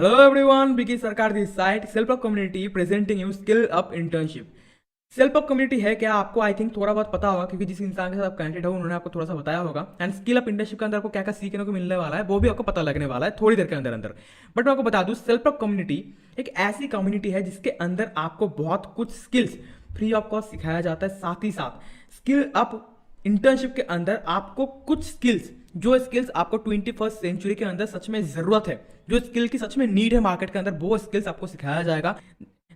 Hello everyone, Vicky सरकार this site self up community presenting you skill up internship. Self up community है क्या आपको I think थोड़ा बहुत पता होगा, क्योंकि जिस इंसान के साथ आप कनेक्टेड हो उन्होंने आपको थोड़ा सा बताया होगा। एंड स्किल अप इंटर्नशिप के अंदर आपको क्या क्या सीखने को मिलने वाला है वो भी आपको पता लगने वाला है थोड़ी देर के अंदर अंदर। बट मैं आपको बता दूं, सेल्फ अप कम्युनिटी एक ऐसी कम्युनिटी है जिसके अंदर आपको बहुत कुछ स्किल्स फ्री ऑफ कॉस्ट सिखाया जाता है। साथ ही साथ स्किल अप इंटर्नशिप के अंदर आपको कुछ स्किल्स, जो स्किल्स आपको 21st सेंचुरी के अंदर सच में जरूरत है, जो स्किल की सच में नीड है मार्केट के अंदर, वो स्किल्स आपको सिखाया जाएगा।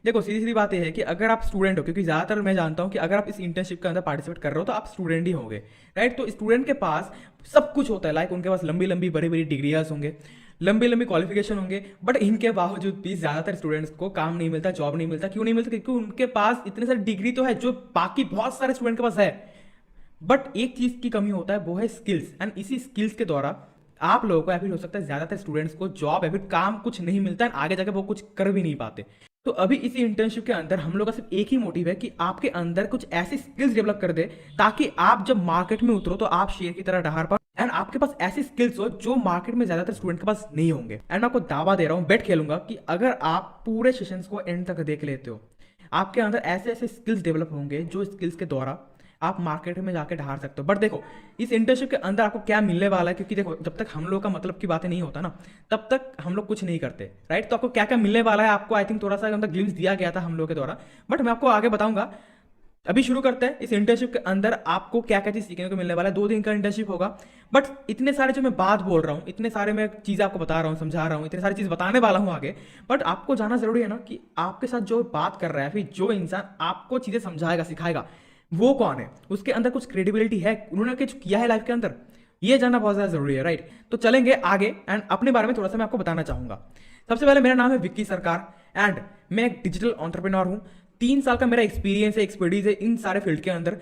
देखो सीधी सीधी बात यह है कि अगर आप स्टूडेंट हो, क्योंकि ज्यादातर मैं जानता हूं कि अगर आप इस इंटर्नशिप के अंदर पार्टिसिपेट कर रहे हो तो आप स्टूडेंट ही होंगे, राइट। तो स्टूडेंट के पास सब कुछ होता है, लाइक उनके पास लंबी लंबी बड़ी बड़ी डिग्रियाज होंगे, लंबी लंबी क्वालिफिकेशन होंगे, बट इनके बावजूद भी ज्यादातर स्टूडेंट्स को काम नहीं मिलता, जॉब नहीं मिलता। क्यों नहीं मिलता? क्योंकि उनके पास इतने सारी डिग्री तो है जो बाकी बहुत सारे स्टूडेंट के पास है, बट एक चीज की कमी होता है, वो है स्किल्स। एंड इसी स्किल्स के द्वारा आप लोगों को या फिर हो सकता है ज्यादातर स्टूडेंट्स को जॉब या फिर काम कुछ नहीं मिलता है, आगे जाकर वो कुछ कर भी नहीं पाते। तो अभी इसी इंटर्नशिप के अंदर हम लोग का सिर्फ एक ही मोटिव है कि आपके अंदर कुछ ऐसी स्किल्स डेवलप कर दे ताकि आप जब मार्केट में उतरो तो आप शेर की तरह डहार पाओ, एंड आपके पास ऐसी स्किल्स हो जो मार्केट में ज्यादातर स्टूडेंट के पास नहीं होंगे। एंड मैं आपको दावा दे रहा हूं, बेट खेलूंगा कि अगर आप पूरे सेशंस को एंड तक देख लेते हो, आपके अंदर ऐसे ऐसे स्किल्स डेवलप होंगे जो स्किल्स के द्वारा आप मार्केट में जाके ढार सकते हो। बट देखो इस इंटर्नशिप के अंदर आपको क्या मिलने वाला है, क्योंकि देखो जब तक हम लोग का मतलब की बातें नहीं होता ना, तब तक हम लोग कुछ नहीं करते, राइट। तो आपको क्या क्या मिलने वाला है, आपको आई थिंक थोड़ा सा मतलब ग्लिम्स दिया गया था हम लोग के द्वारा, बट मैं आपको आगे बताऊंगा। अभी शुरू करते हैं। इस इंटर्नशिप के अंदर आपको क्या क्या चीज सीखने को मिलने वाला है। 2 दिन का इंटर्नशिप होगा, बट इतने सारे जो मैं बात बोल रहा हूँ, इतने सारे मैं चीजें आपको बता रहा हूँ, समझा रहा हूँ, इतने सारी चीज बताने वाला हूँ आगे, बट आपको जाना जरूरी है ना कि आपके साथ जो बात कर रहा है, फिर जो इंसान आपको चीजें समझाएगा सिखाएगा, वो कौन है, उसके अंदर कुछ क्रेडिबिलिटी है, उन्होंने कुछ किया है लाइफ के अंदर, ये जानना बहुत ज्यादा जरूरी है, राइट। तो चलेंगे आगे एंड अपने बारे में थोड़ा सा मैं आपको बताना चाहूंगा। सबसे पहले मेरा नाम है विक्की सरकार एंड मैं एक डिजिटल एंटरप्रेन्योर हूं। 3 साल का मेरा एक्सपीरियंस है, एक्सपर्टीज है इन सारे फील्ड के अंदर।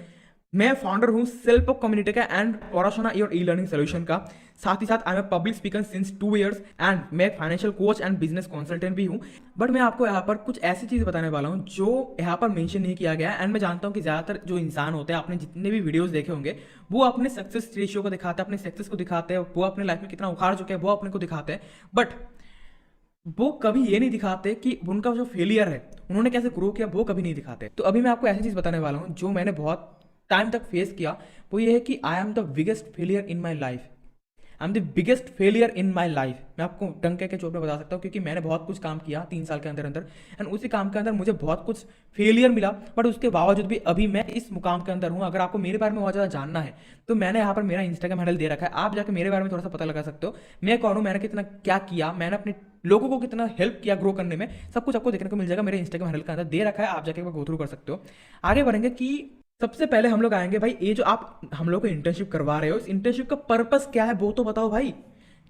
मैं फाउंडर हूं सेल्फ अप कम्युनिटी का एंड पराशोना योर ई लर्निंग सोल्यूशन का। साथ ही साथ I am public speaker since 2 years and मैं financial coach and business consultant भी हूं। बट मैं आपको यहाँ पर कुछ ऐसी चीज बताने वाला हूं जो यहाँ पर मेंशन नहीं किया गया। एंड मैं जानता हूं कि ज्यादातर जो इंसान होते हैं, आपने जितने भी वीडियोस देखे होंगे, वो अपने सक्सेस रेशियो को दिखाते हैं, अपने सक्सेस को दिखाते हैं, वो अपने लाइफ में कितना उखाड़ चुके हैं वो अपने को दिखाते हैं, बट वो कभी ये नहीं दिखाते कि उनका जो फेलियर है, उन्होंने कैसे ग्रो किया, वो कभी नहीं दिखाते। तो अभी मैं आपको ऐसी चीज बताने वाला हूँ जो मैंने बहुत टाइम तक फेस किया। वो ये है कि I am the biggest failure in my life, I am the biggest failure in my life. मैं आपको डंके के चोट पे बता सकता हूँ, क्योंकि मैंने बहुत कुछ काम किया 3 साल के अंदर अंदर, एंड उसी काम के अंदर मुझे बहुत कुछ फेलियर मिला, बट उसके बावजूद भी अभी मैं इस मुकाम के अंदर हूँ। अगर आपको मेरे बारे में बहुत ज़्यादा जानना है तो मैंने यहाँ पर मेरा इंस्टाग्राम हैंडल दे रखा है, आप जाकर मेरे बारे में थोड़ा सा पता लगा सकते हो। मैं कौन हूँ, मैंने कितना क्या किया, मैंने अपने लोगों को कितना हेल्प किया ग्रो करने में, सब कुछ आपको देखने को मिल जाएगा। मेरे इंस्टाग्राम हैंडल के अंदर दे रखा है, आप जाके गो थ्रू कर सकते हो। आगे बढ़ेंगे कि सबसे पहले हम लोग आएंगे, भाई ये जो आप हम लोग को इंटर्नशिप करवा रहे हो, इस इंटर्नशिप का पर्पस क्या है वो तो बताओ भाई।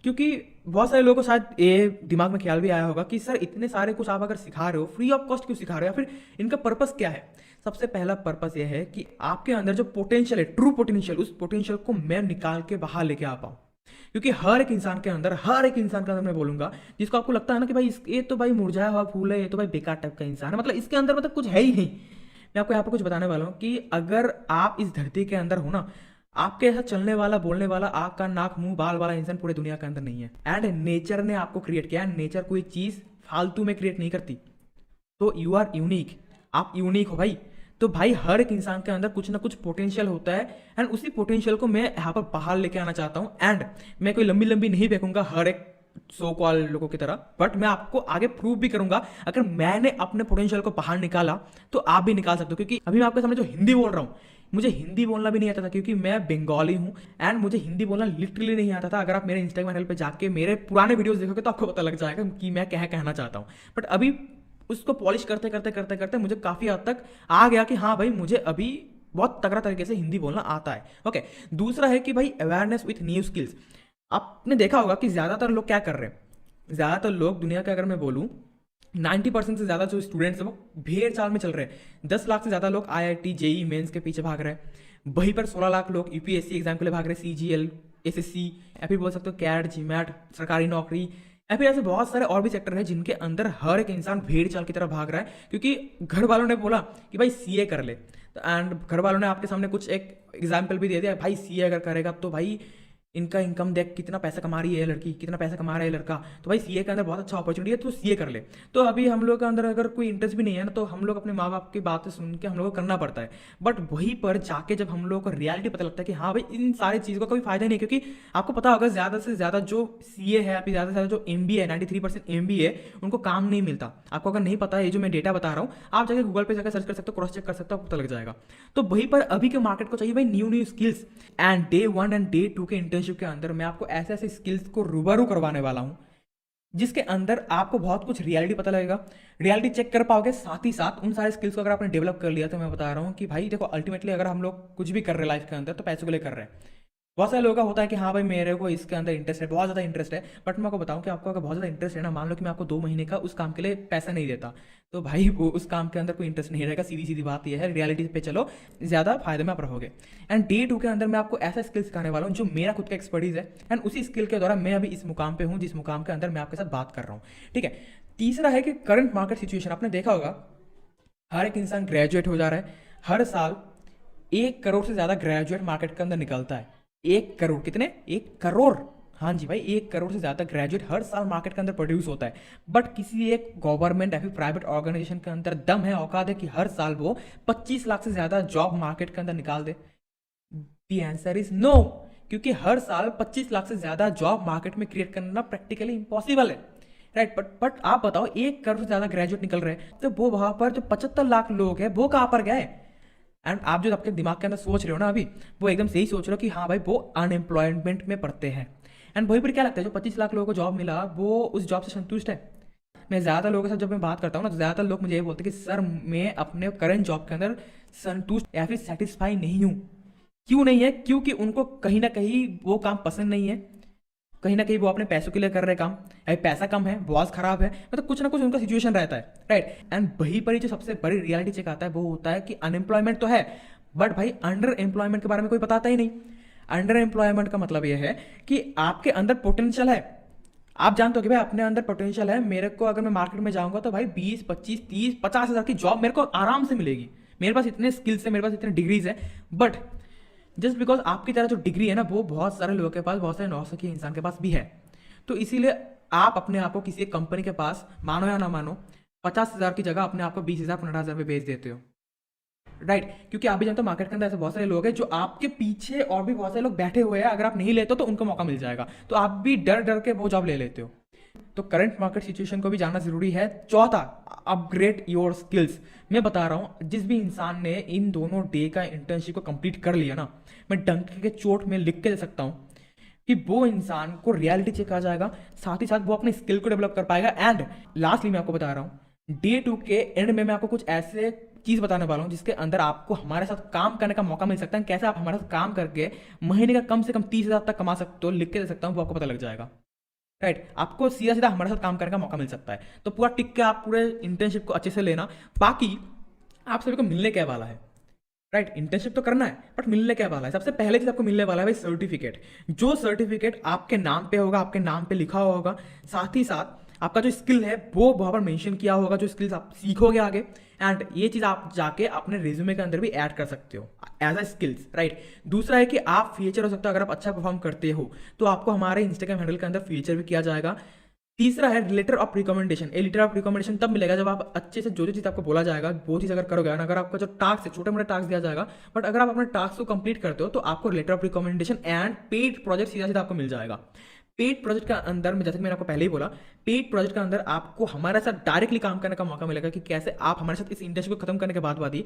क्योंकि बहुत सारे लोगों को शायद ये दिमाग में ख्याल भी आया होगा कि सर इतने सारे कुछ आप अगर सिखा रहे हो, फ्री ऑफ कॉस्ट क्यों सिखा रहे हो, या फिर इनका पर्पस क्या है। सबसे पहला पर्पस ये है कि आपके अंदर जो पोटेंशियल है, ट्रू पोटेंशियल, उस पोटेंशियल को मैं निकाल के बाहर लेके आ पाऊँ। क्योंकि हर एक इंसान के अंदर, हर एक इंसान के अंदर मैं बोलूंगा, जिसको आपको लगता है ना कि भाई ये तो भाई मुरझाया हुआ फूल है, ये तो भाई बेकार टाइप का इंसान है, मतलब इसके अंदर मतलब कुछ है ही नहीं। मैं आपको यहाँ पर कुछ बताने वाला हूँ कि अगर आप इस धरती के अंदर हो ना, आपके ऐसा चलने वाला, बोलने वाला, आँख कान नाक मुंह बाल वाला इंसान पूरे दुनिया के अंदर नहीं है। एंड नेचर ने आपको क्रिएट किया है, नेचर कोई चीज फालतू में क्रिएट नहीं करती। तो यू आर यूनिक, आप यूनिक हो भाई। तो भाई हर एक इंसान के अंदर कुछ ना कुछ पोटेंशियल होता है, एंड उसी पोटेंशियल को मैं यहाँ पर बाहर लेके आना चाहता हूँ। एंड मैं कोई लंबी लंबी नहीं फेंकूंगा हर एक सो कॉल लोगों की तरह, बट मैं आपको आगे प्रूव भी करूंगा। अगर मैंने अपने पोटेंशियल को बाहर निकाला तो आप भी निकाल सकते हो। क्योंकि अभी मैं आपके सामने जो हिंदी बोल रहा हूँ, मुझे हिंदी बोलना भी नहीं आता था, क्योंकि मैं बंगाली हूँ एंड मुझे हिंदी बोलना लिटरली नहीं आता था। अगर आप मेरे इंस्टाग्राम हैंडल पे जाके मेरे पुराने वीडियोस देखोगे तो आपको पता लग जाएगा कि मैं क्या कहना चाहता हूँ। बट अभी उसको पॉलिश करते करते करते करते मुझे काफी हद तक आ गया कि हाँ भाई मुझे अभी बहुत तगड़ा तरीके से हिंदी बोलना आता है। ओके, दूसरा है कि भाई अवेयरनेस विथ न्यू स्किल्स। आपने देखा होगा कि ज्यादातर लोग क्या कर रहे हैं, ज्यादातर लोग दुनिया का अगर मैं बोलूं 90% से ज्यादा जो स्टूडेंट्स हैं वो भेड़ चाल में चल रहे हैं। 10 लाख से ज्यादा लोग आईआईटी जेई मेंस के पीछे भाग रहे हैं, वहीं पर 16 लाख लोग यूपीएससी एग्जाम के लिए भाग रहे हैं, सीजीएल, एसएससी, या फिर बोल सकते हो कैट, जीमैट, सरकारी नौकरी, या फिर ऐसे बहुत सारे और भी सेक्टर हैं जिनके अंदर हर एक इंसान भेड़ चाल की तरह भाग रहा है। क्योंकि घर वालों ने बोला कि भाई सीए कर ले, तो एंड घर वालों ने आपके सामने कुछ एक एग्जाम्पल भी दे दिया, भाई सीए अगर करेगा तो भाई इनका इनकम देख, कितना पैसा कमा रही है लड़की, कितना पैसा कमा रहा है लड़का, तो भाई सीए के अंदर बहुत अच्छा अपॉर्चुनिटी है, तो सीए कर ले। तो अभी हम लोग के अंदर अगर कोई इंटरेस्ट भी नहीं है ना, तो हम लोग अपने माँ बाप की बातें सुन के हम लोग को करना पड़ता है। बट वहीं पर जाके जब हम लोग को रियलिटी पता लगता है कि हाँ भाई इन सारी चीज़ों का कोई फायदा नहीं है, क्योंकि आपको पता होगा ज़्यादा से ज़्यादा जो सीए है, अभी ज़्यादा से ज़्यादा जो एमबीए है, 93% एमबीए है, उनको काम नहीं मिलता। आपको अगर नहीं पता है, ये जो मैं डेटा बता रहा हूँ, आप जाकर गूगल पे जाकर सर्च कर सकते हो, क्रॉस चेक कर सकते हो, आपको पता लग जाएगा। तो वहीं पर अभी के मार्केट को चाहिए भाई new new skills. And day 1 and day 2 के इंटर्नशिप के अंदर मैं आपको ऐसे ऐसे स्किल्स को रूबरू करवाने वाला हूँ, जिसके अंदर आपको बहुत कुछ रियलिटी पता लगेगा, रियलिटी चेक कर पाओगे। साथ ही साथ उन सारे स्किल्स को अगर आपने डेवलप कर लिया, तो मैं बता रहा हूँ कि भाई देखो, अल्टीमेटली अगर हम लोग कुछ भी कर रहे हैं लाइफ के अंदर, तो पैसों के लिए कर रहे हैं। बहुत सारे लोगों का होता है कि हाँ भाई मेरे को इसके अंदर इंटरेस्ट है, बहुत ज़्यादा इंटरेस्ट है। बट मैं आपको बताऊं कि आपको अगर बहुत ज़्यादा इंटरेस्ट है ना, मान लो कि मैं आपको 2 महीने का उस काम के लिए पैसा नहीं देता, तो भाई वो उस काम के अंदर कोई इंटरेस्ट नहीं रहेगा। सीधी सीधी बात यह है, रियलिटी पे चलो, ज़्यादा फायदे में आप रहोगे। एंड डे 2 के अंदर मैं आपको ऐसा स्किल सिखाने वाला हूँ जो मेरा खुद का एक्सपर्टीज है, एंड उसी स्किल के द्वारा मैं अभी इस मुकाम पे हूँ जिस मुकाम के अंदर मैं आपके साथ बात कर रहा हूँ। ठीक है। तीसरा है कि करंट मार्केट सिचुएशन आपने देखा होगा, हर एक इंसान ग्रेजुएट हो जा रहा है। हर साल 1 करोड़ से ज़्यादा ग्रेजुएट मार्केट के अंदर निकलता है। 1 करोड़, कितने? 1 करोड़, हाँ जी भाई, 1 करोड़ से ज़्यादा ग्रेजुएट हर साल मार्केट के अंदर प्रोड्यूस होता है। बट किसी एक गवर्नमेंट या फिर प्राइवेट ऑर्गेनाइजेशन के अंदर दम है, औकात है कि हर साल वो 25 लाख से ज़्यादा जॉब मार्केट के अंदर निकाल दे? दी आंसर इज नो, क्योंकि हर साल 25 लाख से ज़्यादा जॉब मार्केट में क्रिएट करना प्रैक्टिकली इम्पॉसिबल है। राइट। बट आप बताओ, 1 करोड़ से ज़्यादा ग्रेजुएट निकल रहे हैं, तो वो वहाँ पर जो 75 लाख लोग हैं वो कहाँ पर गए? एंड आप जो आपके दिमाग के अंदर सोच रहे हो ना अभी, वो एकदम सही सोच रहे हो कि हाँ भाई वो अनएम्प्लॉयमेंट में पड़ते हैं। एंड वहीं पर क्या लगता है, जो 25 लाख लोगों को जॉब मिला, वो उस जॉब से संतुष्ट है? मैं ज़्यादा लोगों के साथ जब मैं बात करता हूँ ना, तो ज़्यादातर लोग मुझे ये बोलते हैं कि सर मैं अपने करंट जॉब के अंदर संतुष्ट या फिर सेटिस्फाई नहीं हूँ। क्यों नहीं है? क्योंकि उनको कहीं ना कहीं वो काम पसंद नहीं है, कहीं ना कहीं वो अपने पैसों के लिए कर रहे काम, या पैसा कम है, बॉस खराब है, मतलब कुछ ना कुछ उनका सिचुएशन रहता है। राइट। एंड वहीं पर ही जो सबसे बड़ी रियलिटी चेक आता है वो होता है कि अनएम्प्लॉयमेंट तो है, बट भाई अंडर एम्प्लॉयमेंट के बारे में कोई बताता ही नहीं। अंडर एम्प्लॉयमेंट का मतलब यह है कि आपके अंदर पोटेंशियल है, आप जानते हो कि भाई अपने अंदर पोटेंशियल है, मेरे को अगर मैं मार्केट में जाऊंगा तो भाई 20, 25, 30, 50 हज़ार की जॉब मेरे को आराम से मिलेगी, मेरे पास इतने स्किल्स है, मेरे पास इतने डिग्रीज है। बट जस्ट बिकॉज आपकी तरह जो डिग्री है ना, वो बहुत सारे लोगों के पास, बहुत सारे नौसिखिए इंसान के पास भी है। तो इसीलिए आप अपने आप को किसी एक कंपनी के पास, मानो या ना मानो, 50 हज़ार की जगह अपने आप को 20 हज़ार, 15 हज़ार पे बेच देते हो। राइट। क्योंकि आप भी जानते हो मार्केट के अंदर ऐसे बहुत सारे लोग हैं जो आपके पीछे और भी बहुत सारे लोग बैठे हुए हैं, अगर आप नहीं लेते हो तो उनको मौका मिल जाएगा, तो आप भी डर डर के वो जॉब ले लेते हो। तो करंट मार्केट सिचुएशन को भी जानना जरूरी है। चौथा, अपग्रेड योर स्किल्स। मैं बता रहा हूँ, जिस भी इंसान ने इन दोनों डे का इंटर्नशिप को कंप्लीट कर लिया ना, मैं डंके के चोट में लिख के दे सकता हूँ कि वो इंसान को रियलिटी चेक आ जाएगा, साथ ही साथ वो अपने स्किल को डेवलप कर पाएगा। एंड लास्टली मैं आपको बता रहा हूँ, डे 2 के एंड में मैं आपको कुछ ऐसे चीज बताने वाला हूँ जिसके अंदर आपको हमारे साथ काम करने का मौका मिल सकता है। कैसे आप हमारे साथ काम करके महीने का कम से कम 30 हज़ार तक कमा सकते हो, लिख के दे सकता हूँ, वो आपको पता लग जाएगा। राइट। आपको सीधा सीधा हमारे साथ काम करने का मौका मिल सकता है। तो पूरा टिक के आप पूरे इंटर्नशिप को अच्छे से लेना। बाकी आप सभी को मिलने क्या वाला है? राइट। इंटर्नशिप तो करना है, बट मिलने क्या वाला है? सबसे पहले चीज आपको मिलने वाला है भाई सर्टिफिकेट। जो सर्टिफिकेट आपके नाम पे होगा, आपके नाम पे लिखा होगा, साथ ही साथ आपका जो स्किल है वो वहाँ पर मेंशन किया होगा, जो स्किल्स आप सीखोगे आगे। एंड ये चीज़ आप जाके अपने रिज्यूमे के अंदर भी ऐड कर सकते हो एज अ स्किल्स। राइट। दूसरा है कि आप फीचर हो सकता है, अगर आप अच्छा परफॉर्म करते हो तो आपको हमारे इंस्टाग्राम हैंडल के अंदर फीचर भी किया जाएगा। तीसरा है लेटर ऑफ रिकमेंडेशन। ये लेटर ऑफ रिकमेंडेशन तब मिलेगा जब आप अच्छे से जो चीज़ आपको बोला जाएगा वो चीज़ अगर करोगे, अगर आपका जो टास्क है, छोटे मोटे टास्क दिया जाएगा, बट अगर आप अपने टास्क को कंप्लीट करते हो तो आपको letter of recommendation and paid project सीधा सीधा आपको मिल जाएगा। पेड प्रोजेक्ट का अंदर में, जैसे कि मैंने आपको पहले ही बोला, पेड प्रोजेक्ट के अंदर आपको हमारे साथ डायरेक्टली काम करने का मौका मिलेगा कि कैसे आप हमारे साथ इस इंडस्ट्री को खत्म करने के बाद ही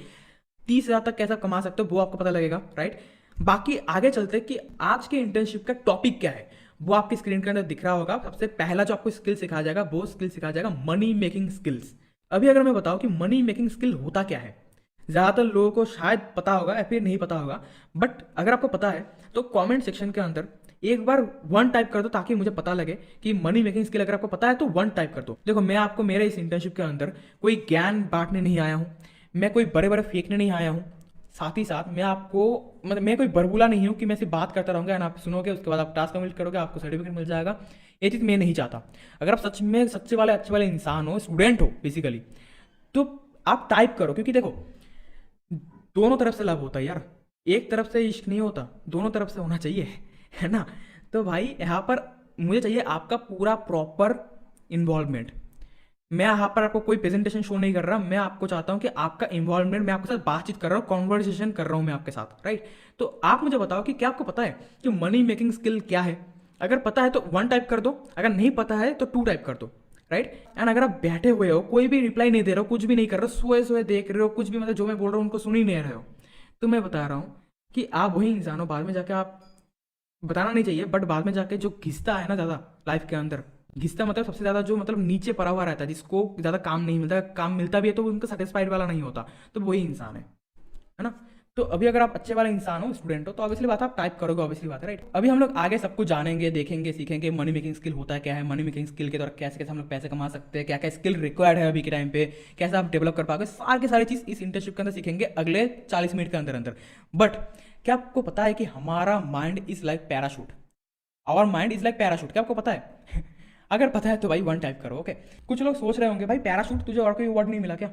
30 हज़ार तक कैसे आप कमा सकते हो, वो आपको पता लगेगा। राइट। बाकी आगे चलते कि आज के इंटर्नशिप का टॉपिक क्या है, वो आपकी स्क्रीन के अंदर दिख रहा होगा। सबसे पहला जो आपको स्किल सिखाया जाएगा, वो स्किल सिखाया जाएगा मनी मेकिंग स्किल्स। अभी अगर मैं बताऊं कि मनी मेकिंग स्किल होता क्या है, ज़्यादातर लोगों को शायद पता होगा या फिर नहीं पता होगा, बट अगर आपको पता है तो कमेंट सेक्शन के अंदर एक बार 1 टाइप कर दो, ताकि मुझे पता लगे कि मनी मेकिंग स्किल अगर आपको पता है तो 1 टाइप कर दो। देखो, मैं आपको मेरे इस इंटर्नशिप के अंदर कोई ज्ञान बांटने नहीं आया हूँ, मैं कोई बड़े बड़े फेंकने नहीं आया हूँ। साथ ही साथ मैं आपको, मतलब मैं कोई बरबुला नहीं हूँ कि मैं सिर्फ बात करता रहूँगा एंड आप सुनोगे, उसके बाद आप टास्क कंप्लीट करोगे, आपको सर्टिफिकेट मिल जाएगा। ये चीज़ मैं नहीं चाहता। अगर आप सच में सच्चे वाले अच्छे वाले इंसान हो, स्टूडेंट हो बेसिकली, तो आप टाइप करो। क्योंकि देखो, दोनों तरफ से लाभ होता है यार, एक तरफ से इश्क नहीं होता, दोनों तरफ से होना चाहिए, है ना। तो भाई यहाँ पर मुझे चाहिए आपका पूरा प्रॉपर इन्वॉल्वमेंट। मैं यहाँ पर आपको कोई प्रेजेंटेशन शो नहीं कर रहा, मैं आपको चाहता हूँ कि आपका इन्वॉल्वमेंट, मैं आपके साथ बातचीत कर रहा हूँ, कॉन्वर्सेशन कर रहा हूँ मैं आपके साथ, राइट। तो आप मुझे बताओ कि क्या आपको पता है कि मनी मेकिंग स्किल क्या है। अगर पता है तो 1 टाइप कर दो, अगर नहीं पता है तो 2 टाइप कर दो, राइट। एंड अगर आप बैठे हुए हो, कोई भी रिप्लाई नहीं दे रहे हो, कुछ भी नहीं कर रहे हो, सोए सोए देख रहे हो, कुछ भी मतलब जो मैं बोल रहा हूँ उनको सुन ही नहीं रहे हो, तो मैं बता रहा हूँ कि आप वही इंसान हो। बाद में जाके आप, बताना नहीं चाहिए बट बाद में जाके जो घिसता है ना ज़्यादा लाइफ के अंदर, घिसता मतलब सबसे ज़्यादा जो मतलब नीचे पड़ा हुआ रहता है, जिसको ज़्यादा काम नहीं मिलता, काम मिलता भी है तो वो उनका सेटिस्फाइड वाला नहीं होता, तो वही इंसान है ना। तो अभी अगर आप अच्छे वाले इंसान हो, स्टूडेंट हो, तो ऑब्वियसली बात है आप टाइप करोगे, ऑब्वियसली बात है, राइट। अभी हम लोग आगे सब कुछ जानेंगे, देखेंगे, सीखेंगे मनी मेकिंग स्किल होता है क्या है, मनी मेकिंग स्किल के द्वारा कैसे कैसे हम लोग पैसे कमा सकते हैं, क्या क्या स्किल रिक्वायर्ड है अभी के टाइम पे, कैसे आप डेवलप कर पाओगे, सारी की सारी चीज़ इस इंटर्नशिप के अंदर सीखेंगे अगले 40 मिनट के अंदर अंदर। बट क्या आपको पता है कि हमारा mind is like parachute, our mind is like parachute, क्या आपको पता है? अगर पता है तो भाई 1 टाइप करो, ओके। कुछ लोग सोच रहे होंगे भाई पैराशूट तुझे और कोई वर्ड नहीं मिला क्या?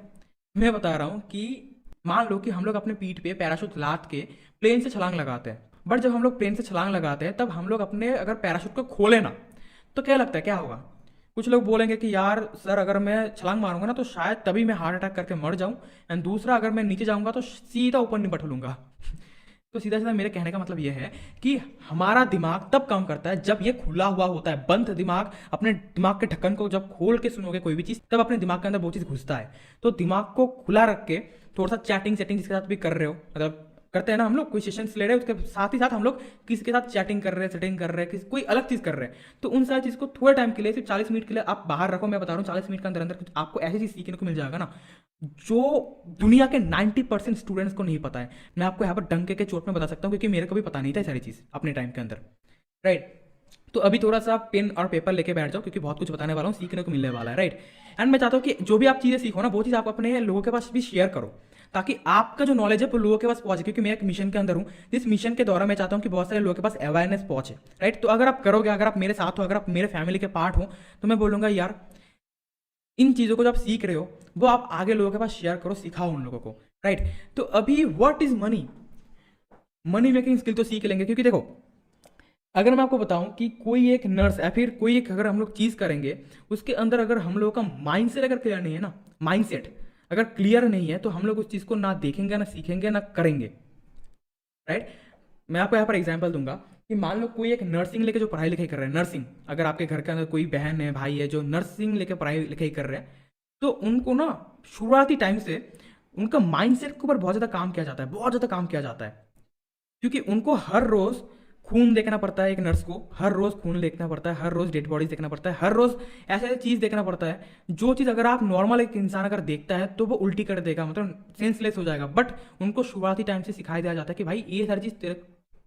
मैं बता रहा हूँ कि मान लो कि हम लोग अपने पीठ पे पैराशूट लाद के प्लेन से छलांग लगाते हैं, बट जब हम लोग प्लेन से छलांग लगाते हैं तब हम लोग अपने अगर पैराशूट को खोले ना, तो क्या लगता है क्या होगा? कुछ लोग बोलेंगे कि यार सर अगर मैं छलांग मारूंगा ना तो शायद तभी मैं हार्ट अटैक करके मर जाऊं, एंड दूसरा अगर मैं नीचे जाऊंगा तो सीधा ऊपर नहीं बैठूंगा। तो सीधा सीधा मेरे कहने का मतलब यह है कि हमारा दिमाग तब काम करता है जब ये खुला हुआ होता है। बंद दिमाग, अपने दिमाग के ढक्कन को जब खोल के सुनोगे कोई भी चीज़, तब अपने दिमाग के अंदर वो चीज़ घुसता है। तो दिमाग को खुला रख के थोड़ा सा चैटिंग सेटिंग जिसके साथ भी कर रहे हो, मतलब करते हैं ना हम लोग, कोई सेशंस ले रहे हैं उसके साथ ही साथ हम लोग किसी के साथ चैटिंग कर रहे हैं, सेटिंग कर रहे हैं, किसी कोई अलग चीज़ कर रहे हैं, तो उन सारी चीज़ को थोड़े टाइम के लिए, सिर्फ 40 मिनट के लिए आप बाहर रखो। मैं बता रहा हूँ 40 मिनट के अंदर अंदर कुछ आपको ऐसी चीज़ सीखने को मिल जाएगा ना जो दुनिया के 90% स्टूडेंट्स को नहीं पता है। मैं आपको यहाँ पर डंके के चोट में बता सकता हूँ क्योंकि मेरे को भी पता नहीं था ये सारी चीज़ अपने टाइम के अंदर, राइट। तो अभी थोड़ा सा पेन और पेपर लेके बैठ जाओ क्योंकि बहुत कुछ बताने वाला हूँ, सीखने को मिलने वाला है, राइट। एंड मैं चाहता हूँ कि जो भी आप चीज़ें सीखो ना वो चीज़ आप अपने लोगों के पास भी शेयर करो ताकि आपका जो नॉलेज है वो लोगों के पास पहुंचे, क्योंकि मैं एक मिशन के अंदर हूँ। इस मिशन के दौरान मैं चाहता हूँ कि बहुत सारे लोगों के पास अवेयरनेस पहुंचे, राइट। तो अगर आप करोगे, अगर आप मेरे साथ हो, अगर आप मेरे फैमिली के पार्ट हो, तो मैं बोलूँगा यार इन चीज़ों को जो आप सीख रहे हो वो आप आगे लोगों के पास शेयर करो, सिखाओ उन लोगों को, राइट। तो अभी what is money, money making skill तो सीख लेंगे, क्योंकि देखो अगर मैं आपको बताऊं कि कोई एक नर्स या फिर कोई एक अगर हम लोग चीज़ करेंगे उसके अंदर अगर हम लोगों का माइंडसेट अगर क्लियर नहीं है ना, माइंडसेट अगर क्लियर नहीं है तो हम लोग उस चीज़ को ना देखेंगे, ना सीखेंगे, ना करेंगे, राइट। मैं आपको यहाँ पर एग्जांपल दूंगा कि मान लो कोई एक नर्सिंग लेके जो पढ़ाई लिखाई कर रहे हैं, नर्सिंग, अगर आपके घर के अंदर कोई बहन है, भाई है जो नर्सिंग लेके पढ़ाई लिखाई कर रहे हैं, तो उनको ना शुरुआती टाइम से उनका माइंडसेट के ऊपर बहुत ज़्यादा काम किया जाता है, बहुत ज़्यादा काम किया जाता है, क्योंकि उनको हर रोज़ खून देखना पड़ता है। एक नर्स को हर रोज़ खून देखना पड़ता है, हर रोज़ डेड बॉडीज देखना पड़ता है, हर रोज़ ऐसे ऐसे चीज़ देखना पड़ता है जो चीज़ अगर आप नॉर्मल एक इंसान अगर देखता है तो वो उल्टी कर देगा, मतलब सेंसलेस हो जाएगा। बट उनको शुरुआती टाइम से सिखाया दिया जाता है कि भाई ये सारी चीज़ तेरे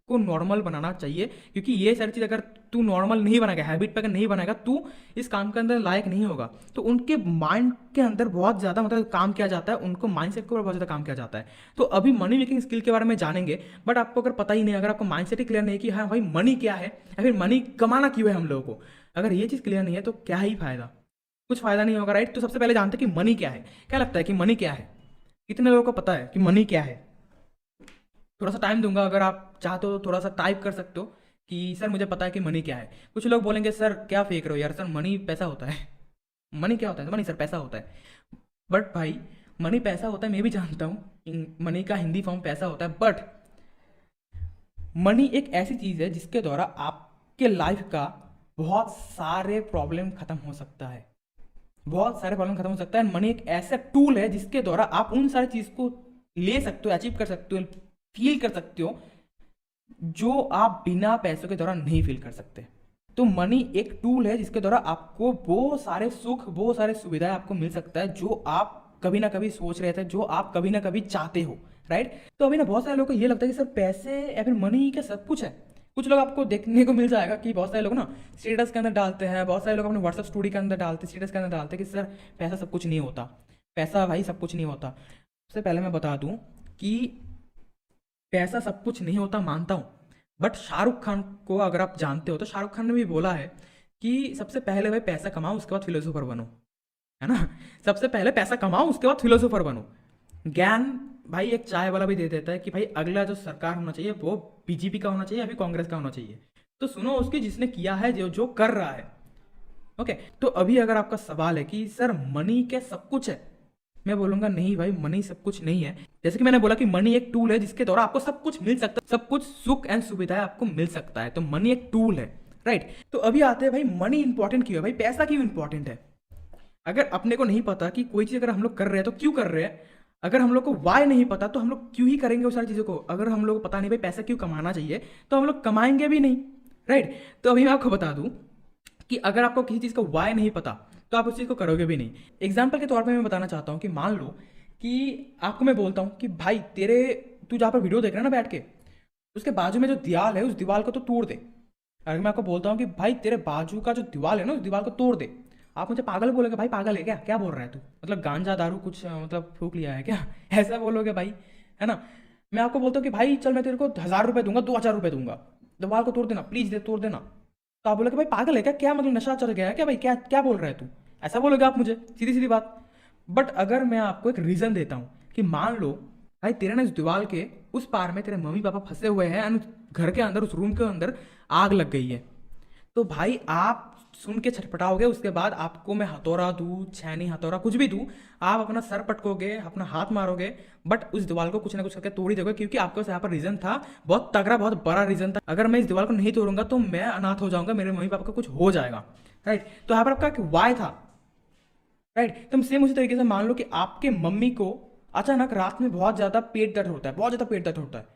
को नॉर्मल बनाना चाहिए, क्योंकि ये सारी चीज़ अगर तू नॉर्मल नहीं बनाएगा, हैबिट पे अगर नहीं बनाएगा, तू इस काम के अंदर लायक नहीं होगा। तो उनके माइंड के अंदर बहुत ज़्यादा मतलब काम किया जाता है, उनको माइंडसेट के ऊपर बहुत ज़्यादा काम किया जाता है। तो अभी मनी मेकिंग स्किल के बारे में जानेंगे, बट आपको अगर पता ही नहीं, अगर आपको माइंडसेट ही क्लियर नहीं कि हाँ भाई मनी क्या है या फिर मनी कमाना क्यों है हम लोगों को, अगर ये चीज़ क्लियर नहीं है तो क्या ही फायदा, कुछ फायदा नहीं होगा, राइट। तो सबसे पहले जानते हैं कि मनी क्या है। क्या लगता है कि मनी क्या है? कितने लोगों को पता है कि मनी क्या है? थोड़ा सा टाइम दूंगा, अगर आप चाहते हो तो थोड़ा सा टाइप कर सकते हो कि सर मुझे पता है कि मनी क्या है। कुछ लोग बोलेंगे सर क्या फेंक रहे हो यार, सर मनी पैसा होता है। मनी क्या होता है? मनी सर पैसा होता है। बट भाई मनी पैसा होता है, मैं भी जानता हूँ मनी का हिंदी फॉर्म पैसा होता है, बट मनी एक ऐसी चीज़ है जिसके द्वारा आपके लाइफ का बहुत सारे प्रॉब्लम खत्म हो सकता है, बहुत सारे प्रॉब्लम खत्म हो सकता है। मनी एक ऐसा टूल है जिसके द्वारा आप उन सारी चीज़ को ले सकते हो, अचीव कर सकते हो, फील कर सकते हो जो आप बिना पैसों के द्वारा नहीं फील कर सकते। तो मनी एक टूल है जिसके द्वारा आपको वो सारे सुख, वो सारे सुविधाएं आपको मिल सकता है जो आप कभी ना कभी सोच रहे थे, जो आप कभी ना कभी चाहते हो, राइट। तो अभी ना बहुत सारे लोगों को ये लगता है कि सर पैसे या फिर मनी क्या सब कुछ है। कुछ लोग आपको देखने को मिल जाएगा कि बहुत सारे लोग ना स्टेटस के अंदर डालते हैं, बहुत सारे लोग अपने व्हाट्सएप स्टोरी के अंदर डालते, स्टेटस के अंदर डालते हैं कि सर पैसा सब कुछ नहीं होता, पैसा भाई सब कुछ नहीं होता। सबसे पहले मैं बता दूं कि पैसा सब कुछ नहीं होता, मानता हूँ, बट शाहरुख खान को अगर आप जानते हो तो शाहरुख खान ने भी बोला है कि सबसे पहले भाई पैसा कमाओ उसके बाद फिलोसोफर बनो, है ना। सबसे पहले पैसा कमाओ उसके बाद फिलोसोफर बनो। ज्ञान भाई एक चाय वाला भी दे देता है कि भाई अगला जो सरकार होना चाहिए वो बीजेपी का होना चाहिए या फिर कांग्रेस का होना चाहिए। तो सुनो उसकी जिसने किया है, जो जो कर रहा है। ओके, तो अभी अगर आपका सवाल है कि सर मनी क्या सब कुछ है, मैं बोलूंगा नहीं भाई, मनी सब कुछ नहीं है। जैसे कि मैंने बोला कि मनी एक टूल है जिसके द्वारा आपको सब कुछ मिल सकता है, सब कुछ सुख एंड सुविधाएं आपको मिल सकता है, तो मनी एक टूल है, राइट। तो अभी आते हैं भाई मनी इंपॉर्टेंट क्यों है, भाई पैसा क्यों इंपॉर्टेंट है। अगर अपने को नहीं पता कि कोई चीज़ अगर हम लोग कर रहे हैं तो क्यों कर रहे हैं, अगर हम लोग को वाई नहीं पता तो हम लोग क्यों ही करेंगे उस सारी चीज़ों को। अगर हम लोग को पता नहीं भाई पैसा क्यों कमाना चाहिए तो हम लोग कमाएंगे भी नहीं, राइट। तो अभी मैं आपको बता दूं कि अगर आपको किसी चीज़ का वाई नहीं पता तो आप उस चीज़ को करोगे भी नहीं। एग्जाम्पल के तौर पर मैं बताना चाहता हूँ कि मान लो कि आपको मैं बोलता हूँ कि भाई तू जहाँ पर वीडियो देख रहा है ना बैठ के, उसके बाजू में जो दीवार है उस दीवार को तो तोड़ दे। अगर मैं आपको बोलता हूँ कि भाई तेरे बाजू का जो दीवार है ना उस दीवार को तोड़ दे, आप मुझे पागल बोलोगे, भाई पागल है क्या, क्या बोल रहा है तू, मतलब गांजा दारू कुछ मतलब फूक लिया है क्या ऐसा बोलोगे भाई, है ना। मैं आपको बोलता हूँ कि भाई चल मैं तेरे को 1,000 रुपये दूंगा, 2,000 रुपये दूंगा, दीवार को तोड़ देना प्लीज, दे तोड़ देना। तो आप बोलोगे भाई पागल है क्या, क्या मतलब नशा चढ़ गया है क्या भाई, क्या क्या बोल रहा है तू, ऐसा बोलोगे आप मुझे, सीधी सीधी बात। बट अगर मैं आपको एक रीजन देता हूँ कि मान लो भाई तेरे ना इस दीवार के उस पार में तेरे मम्मी पापा फंसे हुए हैं एंड घर के अंदर उस रूम के अंदर आग लग गई है, तो भाई आप सुन के छटपटाओगे, उसके बाद आपको मैं हथौड़ा दूँ, छैनी हथौड़ा कुछ भी दूँ, आप अपना सर पटकोगे, अपना हाथ मारोगे, बट उस दीवार को कुछ ना कुछ करके तोड़ ही दोगे, क्योंकि आपके पास यहाँ पर रीजन था, बहुत तगड़ा बहुत बड़ा रीजन था। अगर मैं इस दीवार को नहीं तोड़ूंगा तो मैं अनाथ हो जाऊंगा, मेरे मम्मी पापा को कुछ हो जाएगा, राइट। तो यहाँ पर आपका वाई था, राइट। तो सेम उसी तरीके से मान लो कि आपके मम्मी को अचानक रात में बहुत ज़्यादा पेट दर्द होता है, बहुत ज़्यादा पेट दर्द होता है,